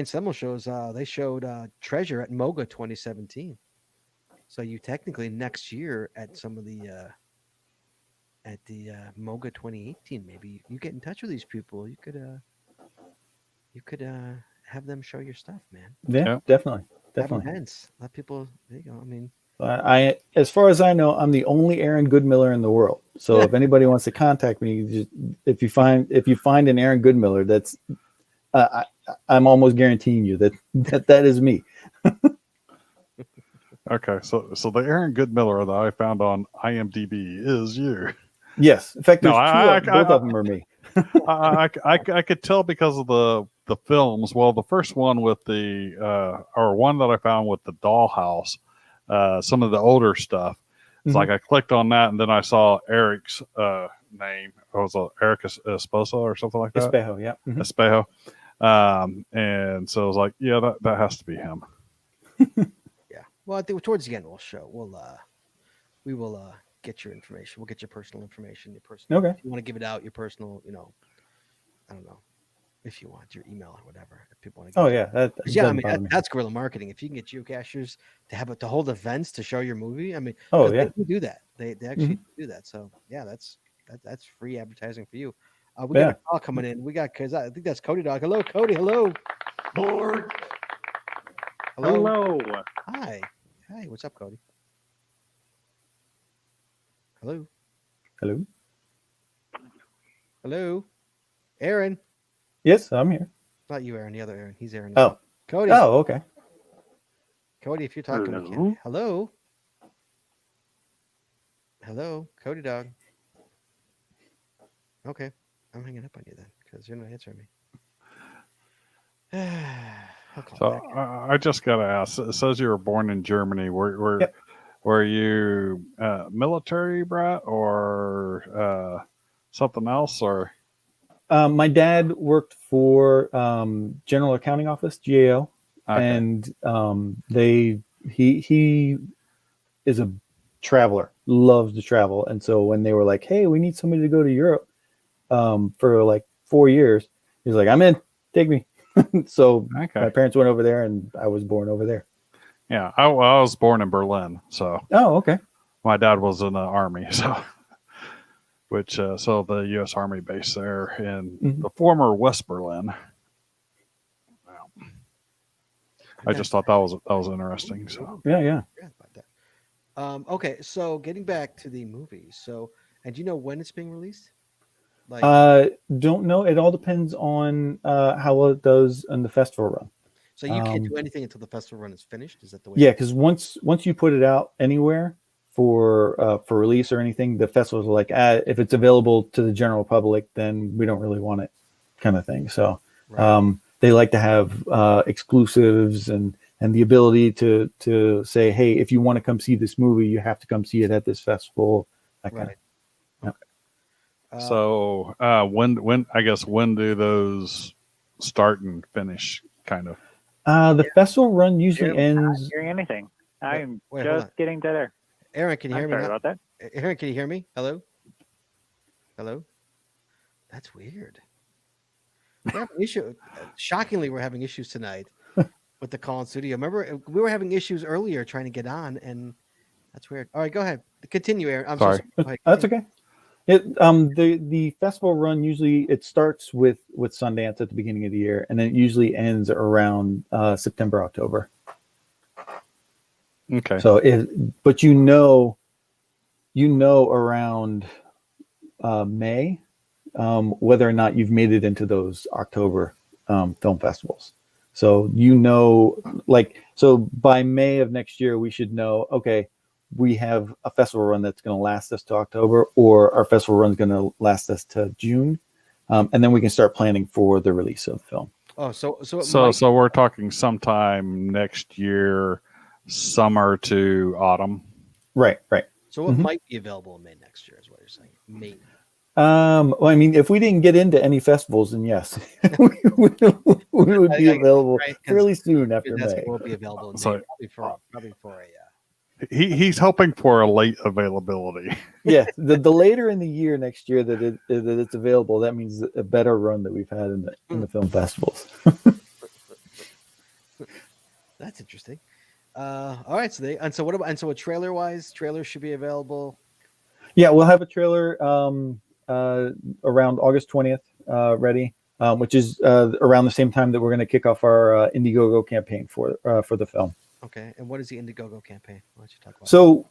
Semmel shows they showed treasure at MOGA 2017. So you technically next year at some of the MOGA 2018, maybe you get in touch with these people. You could have them show your stuff, man. Yeah, Yeah. definitely. Have Definitely. events. Let people. There you go. I mean, I, as far as I know, I'm the only Aaron Goodmiller in the world. So if anybody wants to contact me, just, if you find an Aaron Goodmiller, that's I'm almost guaranteeing you that is me. Okay, so the Aaron Goodmiller that I found on IMDb is you. Yes, in fact, No, there's both of them are me. I could tell because of the films. Well, the first one with or one that I found with the dollhouse, some of the older stuff. It's like I clicked on that, and then I saw Eric's name. It was Eric Esposa or something like that. Espejo, yeah. Espejo. And so I was like, yeah, that has to be him. yeah. Well, I think towards the end we will get your information. We'll get your personal information. Your personal. Okay. If you want to give it out, your personal. I don't know. If you want your email or whatever, if people want to. Oh yeah, that Yeah, I doesn't mean bother me. that's guerrilla marketing. If you can get geocachers to hold events to show your movie, I mean, Oh 'cause yeah. they do that. They actually do that. So yeah, that's free advertising for you. We got a call coming in. We got because I think that's Cody Dog. Hello, Cody. Hello. Board. Hello. Hello. Hi. What's up, Cody? Hello. Hello. Hello. Aaron. Yes, I'm here. Not you, Aaron. The other Aaron. He's Aaron. Oh. Cody. Oh, okay. Cody, if you're talking, we can't. Hello. Hello, Cody Dog. Okay, I'm hanging up on you then because you're not answering me. I'll call So back. I just got to ask. It says you were born in Germany. Were you military brat or something else or? My dad worked for General Accounting Office, GAO, Okay. and he is a traveler, loves to travel, and so when they were like, "Hey, we need somebody to go to Europe for like 4 years," he's like, "I'm in, take me." So my parents went over there, and I was born over there. Yeah, I was born in Berlin, so. Oh, okay. My dad was in the army, so. So the U.S. Army base there in the former West Berlin. Wow. I just thought that was interesting. So Yeah. About that. Okay, so getting back to the movie. And do you know when it's being released? Don't know. It all depends on how well it does in the festival run. So you can't do anything until the festival run is finished. Is that the way? Yeah, because once you put it out anywhere for release or anything, the festivals are like, if it's available to the general public, then we don't really want it, kind of thing. So they like to have exclusives and the ability to say, hey, if you want to come see this movie, you have to come see it at this festival. That kind of. Okay. So when do those start and finish? Kind of. The festival run usually ends. Not hearing anything. I'm Wait, hold just on. getting to there. Aaron, can you hear me? Sorry about that. Aaron, can you hear me? Hello. That's weird. We're having issue. Shockingly, we're having issues tonight with the call in studio. Remember, we were having issues earlier trying to get on, and that's weird. All right, go ahead. Continue, Aaron. I'm Sorry. Go ahead. That's okay. The festival run usually it starts with Sundance at the beginning of the year, and then it usually ends around September, October. Okay. So but around May whether or not you've made it into those October film festivals. So so by May of next year we should know, okay, we have a festival run that's going to last us to October, or our festival run is going to last us to June, and then we can start planning for the release of the film. Oh, so So we're talking sometime next year, summer to autumn. Right. So what Mhm. might be available in May next year is what you're saying. Maybe. Well, I mean, if we didn't get into any festivals, then yes, we would be available Right, 'cause fairly soon after That's May. what will be available in May, So- probably for a He's hoping for a late availability. Yeah, the later in the year next year that it's available, that means a better run that we've had in the film festivals. That's interesting. All right, so what about a trailer wise? Trailer should be available. Yeah, we'll have a trailer around August 20th ready, which is around the same time that we're going to kick off our Indiegogo campaign for the film. Okay, and what is the Indiegogo campaign? Why don't you talk about So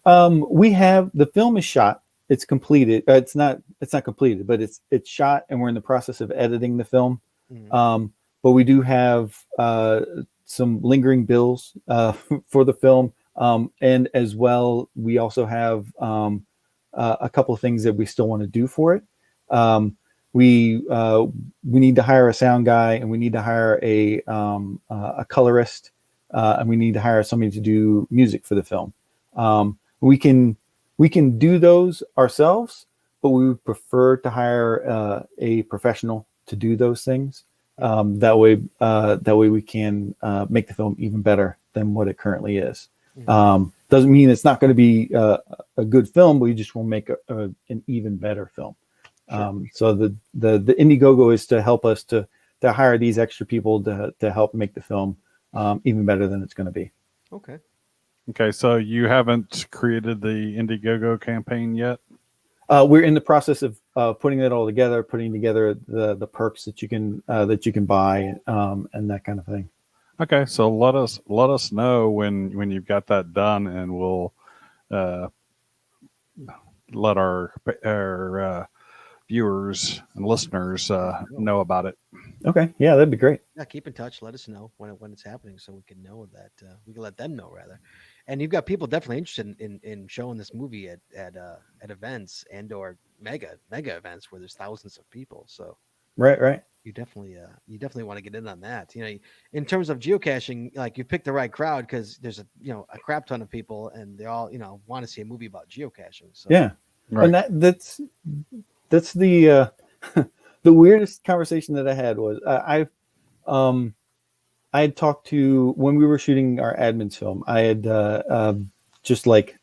we have the film is shot. It's completed. It's not completed, but it's shot, and we're in the process of editing the film. Mhm. But we do have some lingering bills for the film, and as well, we also have a couple of things that we still want to do for it. We need to hire a sound guy, and we need to hire a colorist, and we need to hire somebody to do music for the film. We can do those ourselves, but we would prefer to hire a professional to do those things. That way we can make the film even better than what it currently is. Doesn't mean it's not going to be a good film, but we just will make an even better film. Sure. So the Indiegogo is to help us to hire these extra people to help make the film even better than it's going to be. Okay. Okay, so you haven't created the Indiegogo campaign yet? We're in the process of putting it all together, putting together the perks that you can buy and that kind of thing. Okay, so let us know when you've got that done, and we'll let our viewers and listeners know about it. Okay, yeah, that'd be great. Yeah, keep in touch. Let us know when it's happening, so we can know that we can let them know rather. And you've got people definitely interested in showing this movie at events and or mega events where there's thousands of people. So Right. you definitely want to get in on that. You know, in terms of geocaching, like you picked the right crowd because there's a crap ton of people and they all want to see a movie about geocaching. So Yeah, Right. and that's the the weirdest conversation that I had was I had talked to, when we were shooting our admins film, I had just like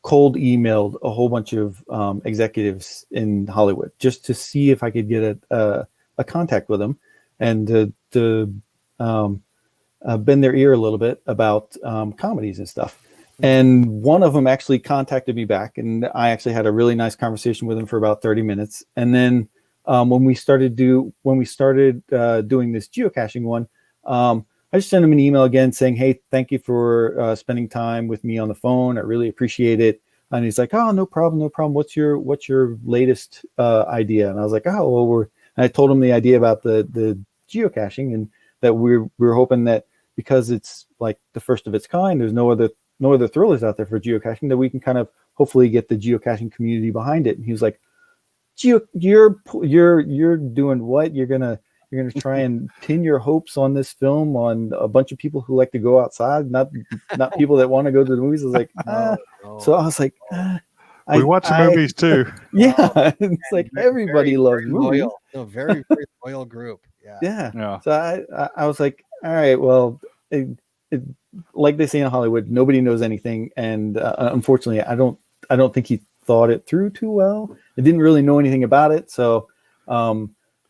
cold emailed a whole bunch of executives in Hollywood just to see if I could get a contact with them and to bend their ear a little bit about comedies and stuff. And one of them actually contacted me back, and I actually had a really nice conversation with him for about 30 minutes. And then when we started doing this geocaching one, I just sent him an email again saying, "Hey, thank you for spending time with me on the phone. I really appreciate it." And he's like, "Oh, no problem. What's your latest idea?" And I was like, "Oh, well, and I told him the idea about the geocaching, and that we're hoping that because it's like the first of its kind, there's no other thrillers out there for geocaching, that we can kind of hopefully get the geocaching community behind it." And he was like, "You're doing what? You're gonna try and pin your hopes on this film on a bunch of people who like to go outside, not people that want to go to the movies?" I was like, No. so I was like, We watch movies too. Yeah, it's like everybody loves movies. loyal. No, very very loyal group. Yeah. Yeah. Yeah. So I was like, all right, well, like they say in Hollywood, nobody knows anything, and unfortunately, I don't think he thought it through too well. I didn't really know anything about it, so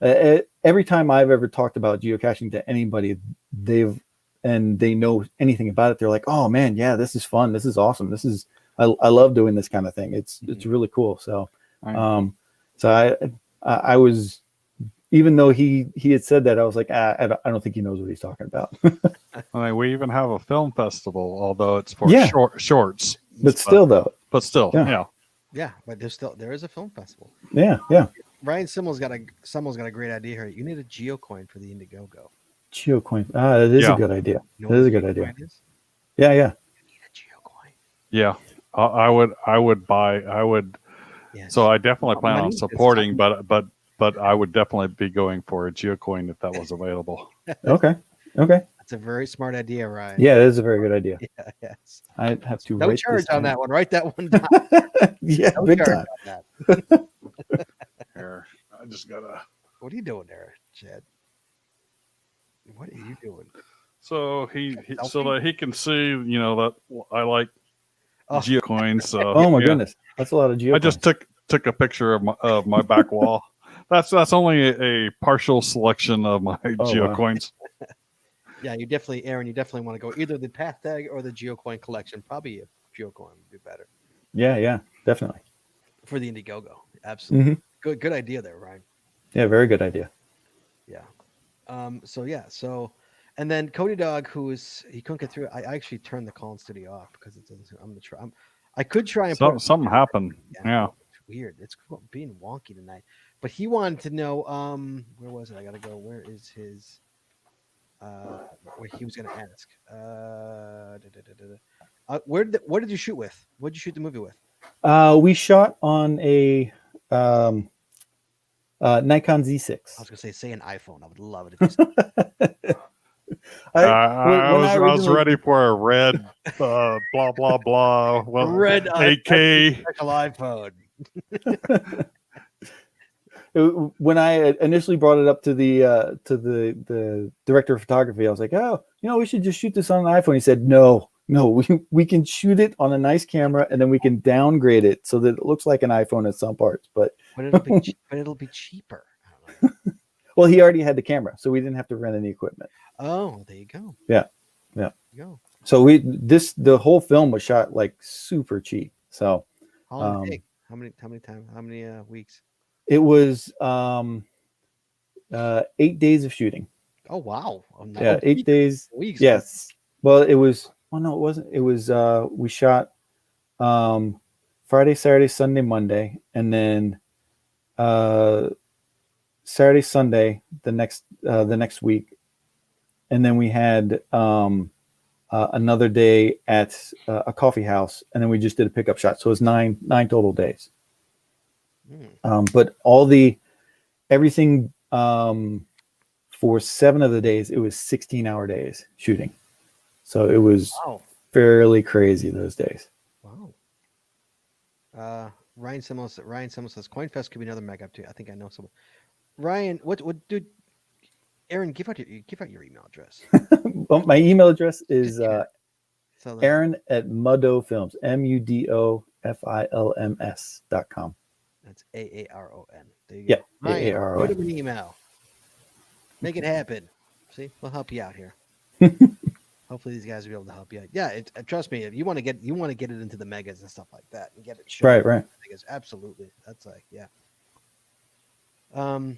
every time I've ever talked about geocaching to anybody, they know anything about it, they're like, "Oh man, yeah, this is fun. This is awesome. I love doing this kind of thing. It's really cool." So, So I was, even though he had said that, I was like, I don't think he knows what he's talking about. I mean, we even have a film festival, although it's for Yeah. shorts. But still, though, Yeah. Yeah. Yeah, but there is a film festival. yeah. Ryan Simmel's got a great idea here. You need a geocoin for the Indiegogo. Geocoin. That is Yeah. a good idea. You know That what is a a good geocoin idea. is? Yeah. You need a geocoin. Yeah. I would. Yes. So I definitely plan Money on is supporting, something- but I would definitely be going for a geocoin if that was available. Okay. That's a very smart idea, Ryan. Yeah, that is a very good idea. Yeah, yes. I have to No write charge this on down. that one. Write that one down. Yeah, No big charge time. on that. Here, I just gotta. What are you doing there, Chad? What are you doing? So he so Selfie? that he can see, that I like Oh. geocoins. So Oh my yeah. goodness, that's a lot of geocoins. I just took a picture of my back wall. That's only a partial selection of my wow. geocoins. Yeah, Aaron, you definitely want to go either the path tag or the geocoin collection. Probably a geocoin would be better Yeah, definitely. for the Indiegogo. Absolutely. Mhm. Good idea there, Ryan. Yeah, very good idea. Yeah. So and then Cody Dog, he couldn't get through. I actually turned the call in studio off because it doesn't. I'm gonna try. I could try and put Something happened. Yeah. It's weird. It's being wonky tonight. But he wanted to know, where was it? I gotta go. Where is his? What he was gonna ask. What did you shoot with? What did you shoot the movie with? We shot on a Nikon Z6. I was gonna say an iPhone. I would love it if you said I was ready for a red, blah blah blah. Well, red 8K. special iPhone. When I initially brought it up to the director of photography, I was like, "Oh, we should just shoot this on an iPhone." He said, "No, we can shoot it on a nice camera, and then we can downgrade it so that it looks like an iPhone at some parts." But it'll be cheaper. I don't know. well, he already had the camera, so we didn't have to rent any equipment. Oh, there you go. Yeah. There you go. So the whole film was shot like super cheap. So How long did it take? How many weeks? it was 8 days of shooting. Oh wow! Yeah, 8 days. Weeks. Yes. Well, it was. Well, no, it wasn't. It was. We shot Friday, Saturday, Sunday, Monday, and then Saturday, Sunday the next week, and then we had another day at a coffee house, and then we just did a pickup shot. So it was nine total days. But everything for 7 of the days, it was 16-hour days shooting. So it was fairly crazy those days. Wow. Ryan Simmons says CoinFest could be another mega up too. I think I know someone. Ryan, what dude? Aaron, give out your email address. Well, my email address is So Aaron at Mudofilms, MUDOFILMS.com. That's AARON. There you Yeah, go. Ryan, AARON. put him an email. Make it happen. See, we'll help you out here. Hopefully, these guys will be able to help you out. Yeah, trust me. If you want to get it into the megas and stuff like that, and get it shown. Right. Megas, absolutely. That's like, yeah. I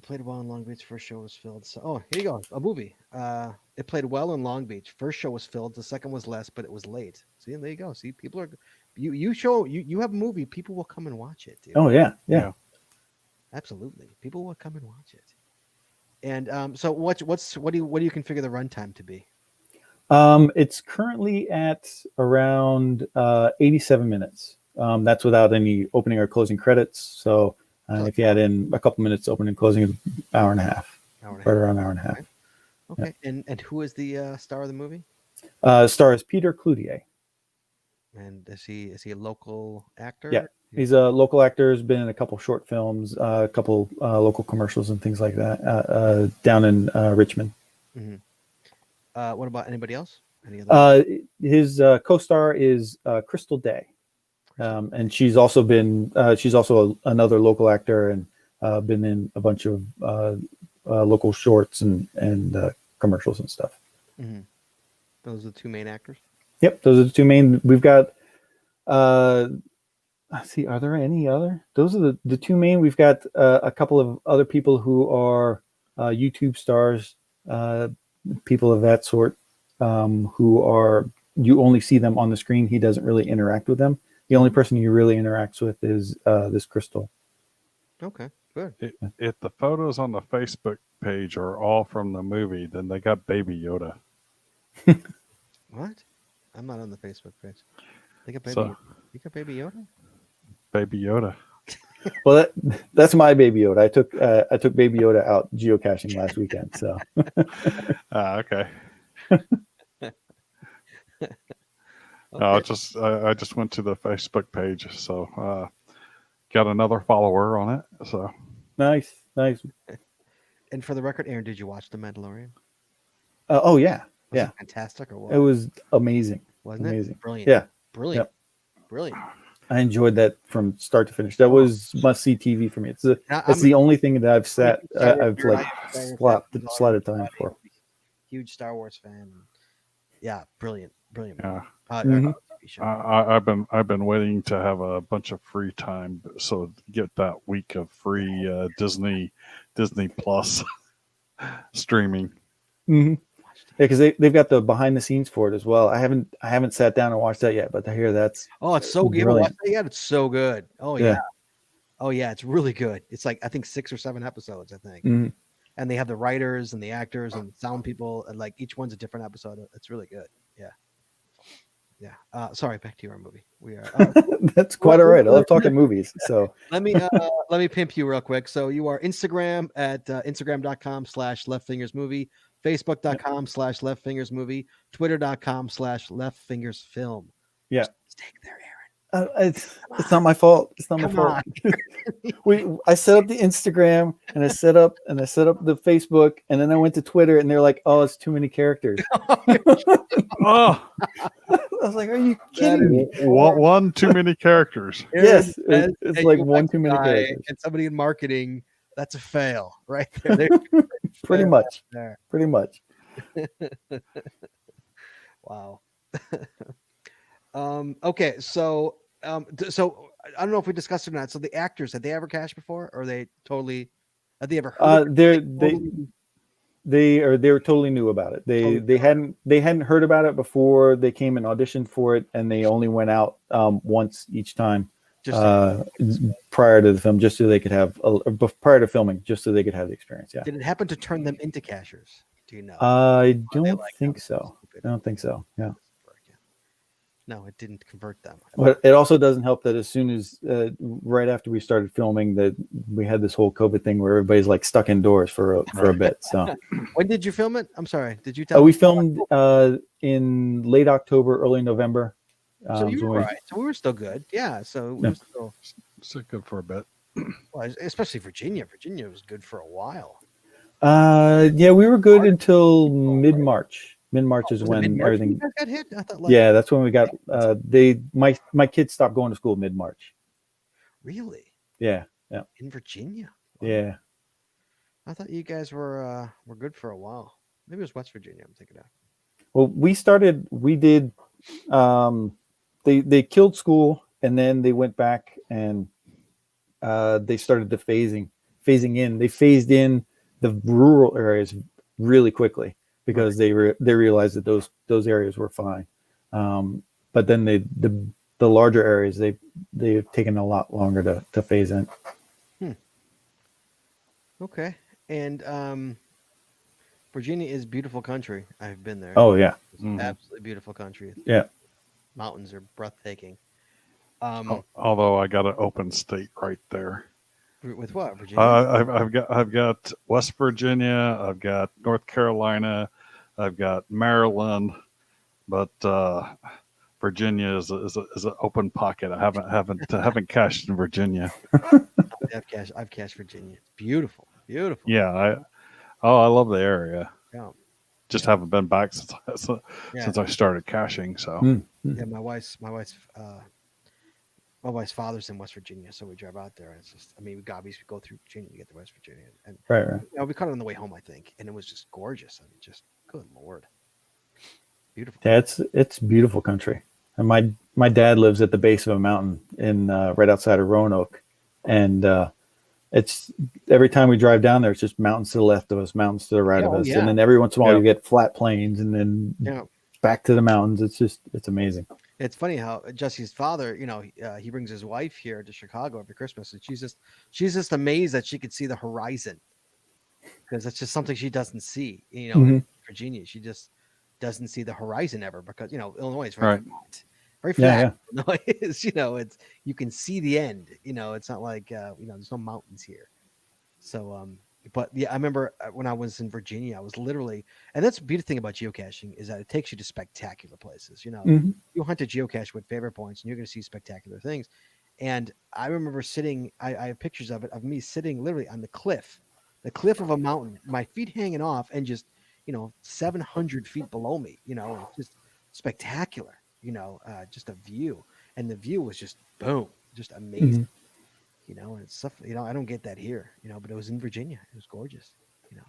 played well in Long Beach. First show was filled. So, here you go. A movie. It played well in Long Beach. First show was filled. The second was less, but it was late. See, there you go. See, people are. You have a movie. People will come and watch it, dude. Oh yeah. Absolutely, people will come and watch it. And so, what do you configure the runtime to be? It's currently at around 87 minutes. That's without any opening or closing credits. So if you add in a couple minutes opening and closing, an hour and a half. Right around an hour and a half. Okay. And who is the star of the movie? Stars Peter Cloutier. And is he a local actor? Yeah, he's a local actor. Has been in a couple short films, a couple local commercials and things like that down in Richmond. Mm-hmm. What about anybody else? Any other? His co-star is Crystal Day, and she's also another local actor and been in a bunch of local shorts and commercials and stuff. Mm-hmm. Those are the two main actors. Yep, those are the two main. We've got let's see, are there any other? Those are the two main. We've got a couple of other people who are YouTube stars, people of that sort, who are, you only see them on the screen. He doesn't really interact with them. The only person he really interacts with is this Crystal. Okay, good. If the photos on the Facebook page are all from the movie, then they got Baby Yoda. What? I'm not on the Facebook page. They got baby. So- You got Baby Yoda? Baby Yoda. Well, that's my Baby Yoda. I took Baby Yoda out geocaching last weekend. So Okay. Okay. I just went to the Facebook page, so got another follower on it. So nice. And for the record, Aaron, did you watch The Mandalorian? Oh yeah, Was yeah. it fantastic or what? It was amazing. Wasn't amazing. it? Brilliant. Yeah, Brilliant. Brilliant. I enjoyed that from start to finish. That was must see TV for me. It's the only thing that I've like slotted time for. Huge Star Wars fan. Yeah, brilliant. yeah, Mhm. TV show. I've been waiting to have a bunch of free time, so get that week of free Disney Plus streaming. Mm-hmm. Yeah, because they've got the behind the scenes for it as well. I haven't sat down and watched that yet, but I hear that's Oh, it's so good. You haven't brilliant. watched that yet? It's so good. Oh Yeah. yeah. Oh yeah, it's really good. It's like I think 6 or 7 episodes, I think. Mhm. And they have the writers and the actors and sound people, and like each one's a different episode. It's really good. Yeah. Yeah. Sorry, back to your movie. We are that's quite all right. I love talking movies. So let me pimp you real quick. So you are Instagram at Instagram.com/leftfingersmovie, Facebook.com/leftfingersmovie, Twitter.com/leftfingersfilm. yeah, Stake there, Aaron. it's not my fault. It's not my Come fault. on. I set up the Instagram and I set up the Facebook, and then I went to Twitter and they're like, "Oh, it's too many characters." Oh, I was like, "Are you kidding me?" one too many characters. Yes, Aaron, it's as like a one too many guy characters. And somebody in marketing, that's a fail right there. Pretty fail much. there. Pretty much. Wow. Okay, so so I don't know if we discussed it or not. So the actors, had they ever cashed before, or they totally had they ever heard? They were totally new about it. They hadn't heard about it before they came and auditioned for it, and they only went out once each time prior to the film, just so they could have prior to filming, just so they could have the experience. Yeah. Did it happen to turn them into cashers? Do you know? I don't like think them? so. I don't think so. Yeah. No, it didn't convert them. But it also doesn't help that as soon as right after we started filming, that we had this whole COVID thing where everybody's like stuck indoors for a bit. So When did you film it? I'm sorry. Did you tell? we filmed in late October, early November. So you so were we- right. So we were still good. Yeah. So we were still, So good for a bit. well, especially Virginia. Virginia was good for a while. yeah, we were good until mid-March. Mid-March is Was it when mid-March everything. you guys got hit? I thought. Yeah, that's when we got. My kids stopped going to school mid-March. Really? Yeah, In Virginia? Wow. yeah. I thought you guys were good for a while. Maybe it was West Virginia. I'm thinking of. Well, we did. They killed school, and then they went back and they started the phasing in. They phased in the rural areas really quickly because they realized that those areas were fine. But then the larger areas they've taken a lot longer to phase in. Okay. And Virginia is beautiful country. I've been there. Oh yeah, It's Mhm. absolutely beautiful country. yeah. Mountains are breathtaking. Although I got an open state right there. With what, Virginia? I've got West Virginia. I've got North Carolina. I've got Maryland, but Virginia is an open pocket. I haven't cashed in Virginia. I've cashed Virginia. It's beautiful. Beautiful. Yeah, I love the area. Yeah. Just haven't been back since I started cashing. So Yeah, my wife's father's in West Virginia, so we drive out there. And it's just, I mean, we obviously go through Virginia to get to West Virginia, and Right. we caught it on the way home, I think, and it was just gorgeous. I mean, just good lord, beautiful. Yeah, it's beautiful country. And my dad lives at the base of a mountain in right outside of Roanoke, and it's every time we drive down there, it's just mountains to the left of us, mountains to the right of us, and then every once in a while Yeah. you get flat plains, and then back to the mountains. It's amazing. It's funny how Jesse's father, he brings his wife here to Chicago every Christmas, and she's just amazed that she could see the horizon, because that's just something she doesn't see. In Virginia, she just doesn't see the horizon ever, because Illinois is very flat. Very flat. Yeah. Illinois is, it's you can see the end. It's not like there's no mountains here. So but yeah, I remember when I was in Virginia, I was literally, and that's the beautiful thing about geocaching is that it takes you to spectacular places. You hunt a geocache with favorite points, and you're going to see spectacular things. And I remember sitting, I have pictures of it, of me sitting literally on the cliff of a mountain, my feet hanging off, and just 700 feet below me. Just spectacular. Just a view, and the view was just boom, just amazing. And it's stuff, I don't get that here, but it was in Virginia. It was gorgeous,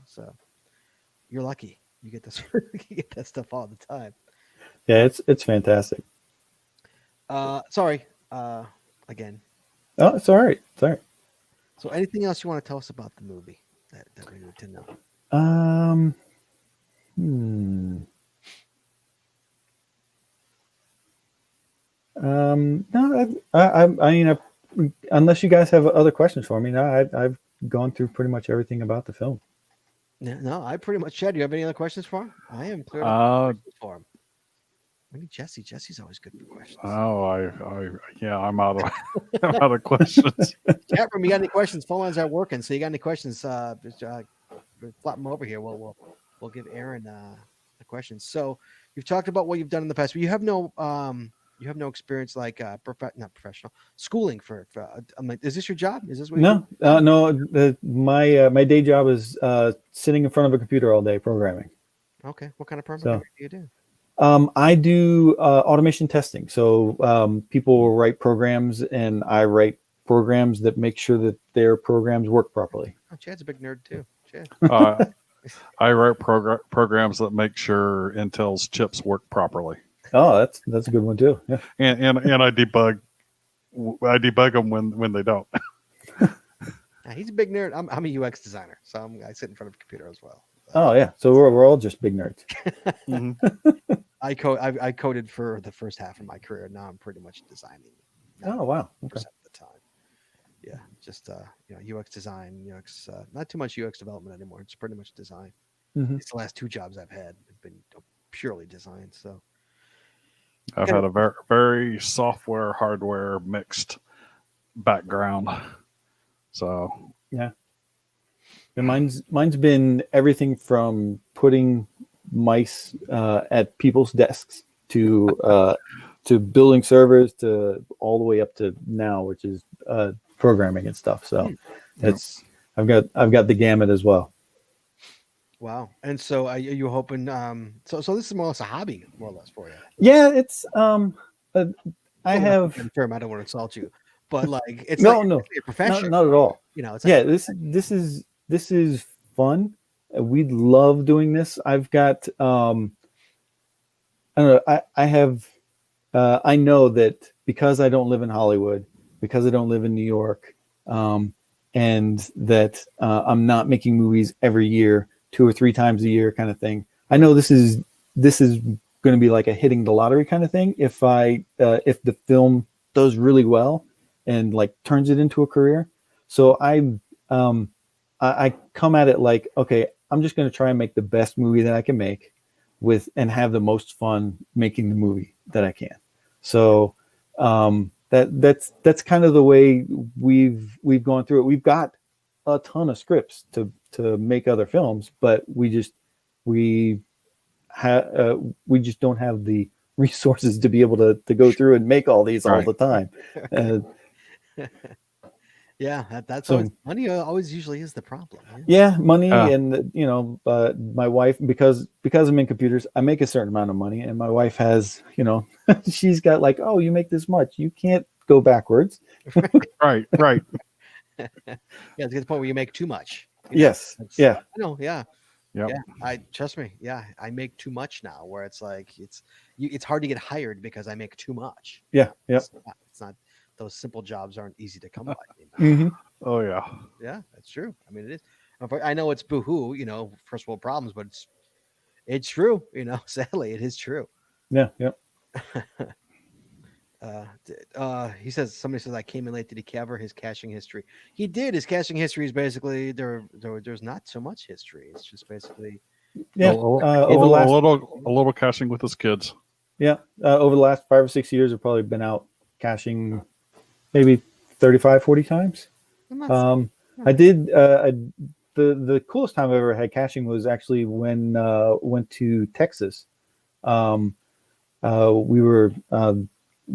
so you're lucky. You get this, you get that stuff all the time. Yeah, it's fantastic. Sorry, again. Oh, it's all right. It's all right. So anything else you want to tell us about the movie that we need to know? No, I mean, unless you guys have other questions for me, no, I've gone through pretty much everything about the film. No, I pretty much said. Do you have any other questions for him? I am clear for him. We need Jesse. Jesse's always good for questions. Oh, I'm out of I'm out of questions. Chat room, you got any questions? Phone lines aren't working, so you got any questions? Just flop them over here. We'll give Aaron the questions. So you've talked about what you've done in the past, but you have no experience like not professional schooling for I'm like, is this your job? Is this what you do? No. My day job is sitting in front of a computer all day programming. Okay, what kind of programming do you do? I do automation testing. So people will write programs, and I write programs that make sure that their programs work properly. Oh, Chad's a big nerd too. Chad. I write programs that make sure Intel's chips work properly. Oh, that's a good one too. Yeah. And I debug them when they don't. He's a big nerd. I'm a UX designer, so I sit in front of a computer as well. Oh yeah, so we're all just big nerds. I coded for the first half of my career. Now I'm pretty much designing. Oh wow. Okay. At the time. Yeah, just UX design, UX not too much UX development anymore. It's pretty much design. It's the last two jobs I've had have been purely design. So I've had a very, very software hardware mixed background. So yeah. And mine's been everything from putting mice at people's desks to building servers to all the way up to now, which is programming and stuff. So I've got the gamut as well. Wow. And so are you hoping so this is more or less a hobby, more or less, for you? Yeah, it's I have term, I don't want to insult you, but like it's no a profession. Not at all. It's this is fun. We'd love doing this. I've got I don't know, I have I know that because I don't live in Hollywood, because I don't live in New York, and that I'm not making movies every year, 2 or 3 times a year kind of thing. I know this is going to be like a hitting the lottery kind of thing. If if the film does really well and like turns it into a career. So I come at it like, okay, I'm just going to try and make the best movie that I can make and have the most fun making the movie that I can. So that's kind of the way we've gone through it. We've got a ton of scripts to make other films, but we just don't have the resources to be able to go through and make all these all the time. Yeah, that's always, money always usually is the problem. Yeah, money, and my wife, because I'm in computers, I make a certain amount of money, and my wife has, she's got like, oh, you make this much, you can't go backwards. Right. Yeah, to get the point where you make too much. Yes. Yeah. I know. Yeah. Yep. Yeah, I trust me. Yeah, I make too much now. Where it's like it's hard to get hired because I make too much. Yeah. Yep. It's not those simple jobs aren't easy to come by anymore. hmm Oh yeah. Yeah, that's true. I mean, it is. I know it's boohoo, first world problems, but it's true. Sadly, it is true. Yeah. Yep. He says somebody says I came in late. Did he cover his caching history? He did. His caching history is basically there's not so much history. It's just basically Yeah. A little caching with his kids. Yeah. Over the last 5 or 6 years, I've probably been out caching maybe 35, 40 times. I did. The coolest time I ever had caching was actually when went to Texas. We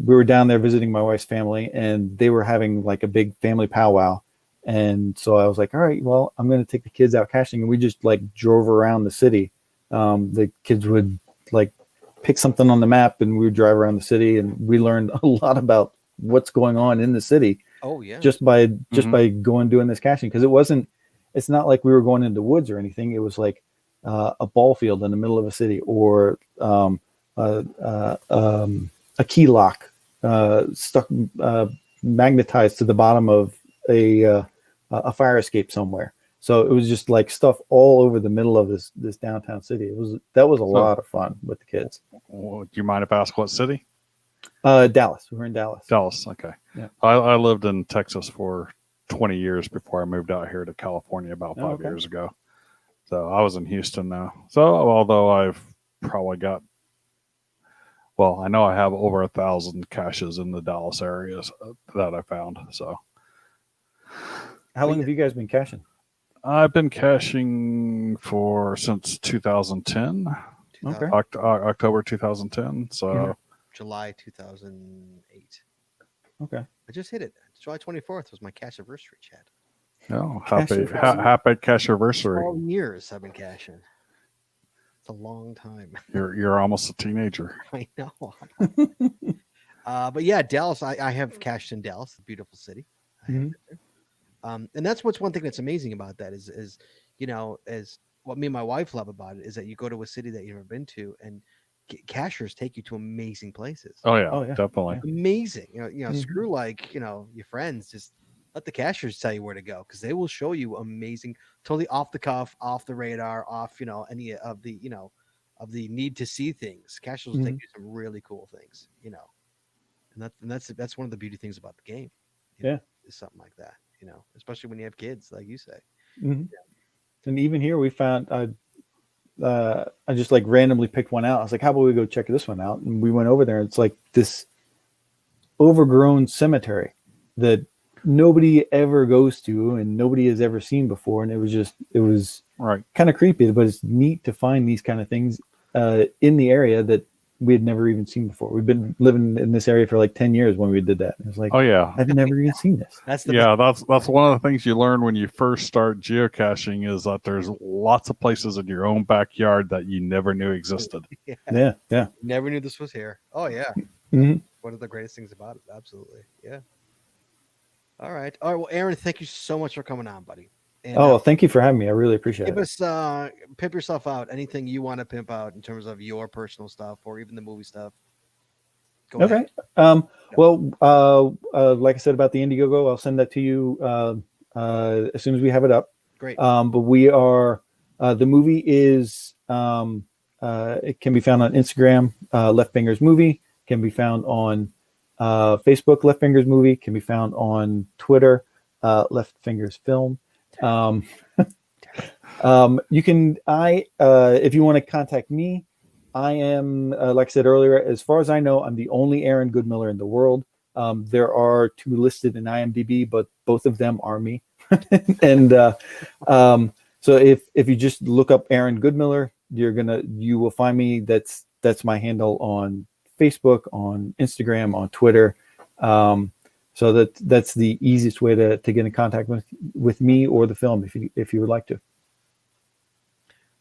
were down there visiting my wife's family, and they were having like a big family powwow. And so I was like, all right, well, I'm going to take the kids out caching. And we just like drove around the city. The kids would like pick something on the map, and we would drive around the city, and we learned a lot about what's going on in the city. Oh yeah. Just by doing this caching. Because it's not like we were going into woods or anything. It was like a ball field in the middle of a city, or a key lock stuck magnetized to the bottom of a fire escape somewhere. So it was just like stuff all over the middle of this downtown city. That was a lot of fun with the kids. Well, do you mind if I ask what city? Dallas. We were in Dallas. Dallas. Okay. Yeah. I lived in Texas for 20 years before I moved out here to California about 5 okay. years ago. So I was in Houston now. So although I've probably got, well, I know I have over 1,000 caches in the Dallas areas that I found. So How long have you guys been caching? I've been caching since 2010, Okay. October 2010. So July 2008. Okay. I just hit it. July 24th was my cache anniversary, Chad. oh, Cache happy cache anniversary. 12 years I've been caching. It's a long time. You're almost a teenager. I know. But yeah, Dallas. I have cached in Dallas, a beautiful city. Mhm. And that's what's one thing that's amazing about that is as what me and my wife love about it is that you go to a city that you've never been to, and cachers take you to amazing places. Oh yeah, Oh, yeah. definitely. Amazing. Mhm. Screw like your friends. Just let the cachers tell you where to go because they will show you amazing, totally off the cuff, off the radar, off any of the of the need to see things. Cachers will take you to some really cool things. And that's one of the beauty things about the game. Yeah. Is something like that. Especially when you have kids, like you say. Mhm. And even here, we found I just like randomly picked one out. I was like, "How about we go check this one out?" And we went over there. And it's like this overgrown cemetery that nobody ever goes to and nobody has ever seen before. And it was Right. kind of creepy, but it's neat to find these kind of things in the area that we had never even seen before. We've been living in this area for like 10 years when we did that. It was like, Oh yeah. I've never even seen this. That's the Yeah, that's one of the things you learn when you first start geocaching is that there's lots of places in your own backyard that you never knew existed. Yeah. Yeah. Never knew this was here. Oh yeah. Mhm. One of the greatest things about it. Absolutely. Yeah. All right. Well, Aaron, thank you so much for coming on, buddy. And, Oh, thank you for having me. I really appreciate give it. us pimp yourself out. Anything you want to pimp out in terms of your personal stuff or even the movie stuff. Go ahead. Okay. Well, like I said about the Indiegogo, I'll send that to you as soon as we have it up. Great. But we are the movie is it can be found on Instagram, Left Fingers Movie, can be found on Facebook, Left Fingers Movie, can be found on Twitter, Left Fingers Film. You can if you want to contact me, I am like I said earlier, as far as I know, I'm the only Aaron Goodmiller in the world. There are 2 listed in IMDb, but both of them are me. And so if you just look up Aaron Goodmiller, you will find me. That's my handle on Facebook, on Instagram, on Twitter. So that's the easiest way to get in contact with me or the film if you would like to.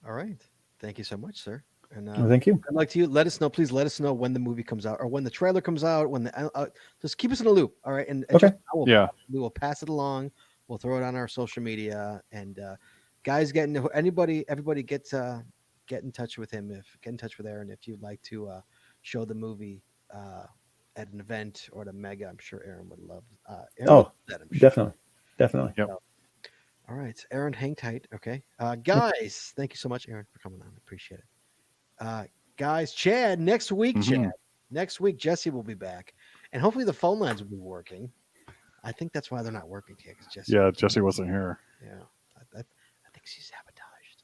All right. Thank you so much, sir. And Well, thank you. I'd like to please let us know when the movie comes out or when the trailer comes out, just keep us in a loop. All right. And Okay. we will pass it along. We'll throw it on our social media and guys, everybody get in touch with him. Get in touch with Aaron if you'd like to show the movie at an event or at a mega. I'm sure Aaron would love. Aaron would love that, I'm sure. Definitely. Yep. All right, Aaron, hang tight. Okay, guys, thank you so much, Aaron, for coming on. I appreciate it. Guys, Chad, next week, Mhm. Chad. Next week, Jesse will be back, and hopefully the phone lines will be working. I think that's why they're not working here, because Jesse. Yeah, Jesse wasn't here. Yeah, I think she's sabotaged.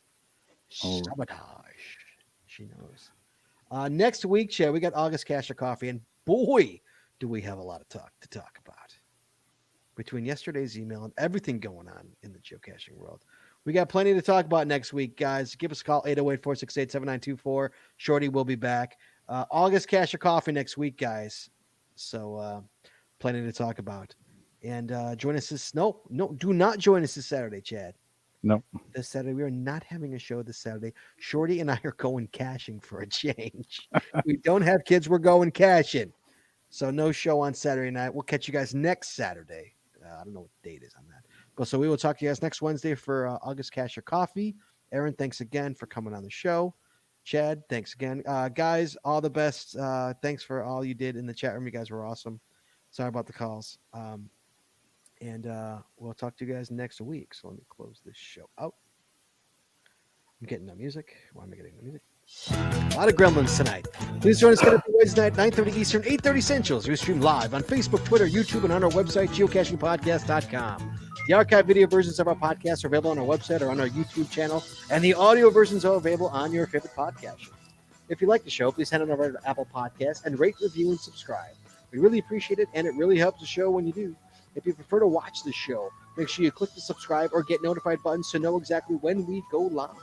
Oh. Sabotage. She knows. Next week, Chad, we got August Cash or Coffee, and boy, do we have a lot of talk about. Between yesterday's email and everything going on in the geocaching world, we got plenty to talk about next week, guys. Give us a call, 808-468-7924. Shorty will be back. August Cash or Coffee next week, guys. So plenty to talk about. And join us do not join us this Saturday, Chad. Nope. This Saturday, we are not having a show this Saturday. Shorty and I are going caching for a change. We don't have kids. We're going caching. So no show on Saturday night. We'll catch you guys next Saturday. I don't know what the date is on that. But so we will talk to you guys next Wednesday for August Cash or Coffee. Aaron, thanks again for coming on the show. Chad, thanks again. Guys, all the best. Thanks for all you did in the chat room. You guys were awesome. Sorry about the calls. And we'll talk to you guys next week. So let me close this show out. I'm getting the music. Why am I getting the music? A lot of gremlins tonight. Please join us again every Wednesday night, 9:30 Eastern, 8:30 Central. We stream live on Facebook, Twitter, YouTube, and on our website, geocachingpodcast.com. The archive video versions of our podcasts are available on our website or on our YouTube channel, and the audio versions are available on your favorite podcast show. If you like the show, please head on over to Apple Podcasts and rate, review, and subscribe. We really appreciate it, and it really helps the show when you do. If you prefer to watch the show, make sure you click the subscribe or get notified buttons to know exactly when we go live.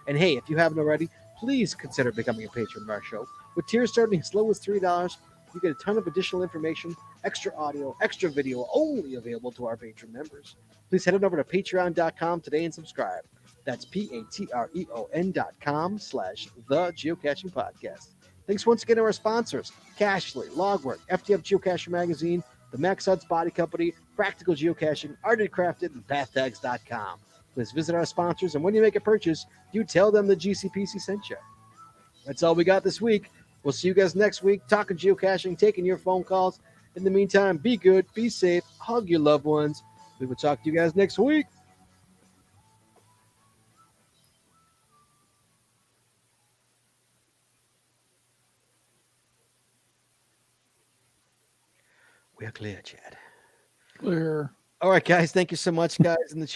And hey, if you haven't already, please consider becoming a patron of our show. With tiers starting as low as $3, you get a ton of additional information, extra audio, extra video, only available to our patron members. Please head on over to patreon.com today and subscribe. That's patreon.com/The Geocaching Podcast. Thanks once again to our sponsors, Cashly, Logwork, FTF Geocacher Magazine, the Max Huts Body Company, Practical Geocaching, Arted Crafted, and PathTags.com. Please visit our sponsors, and when you make a purchase, you tell them the GCPC sent you. That's all we got this week. We'll see you guys next week, talking geocaching, taking your phone calls. In the meantime, be good, be safe, hug your loved ones. We will talk to you guys next week. We are clear, Chad. Clear. All right, guys. Thank you so much, guys, in the chat.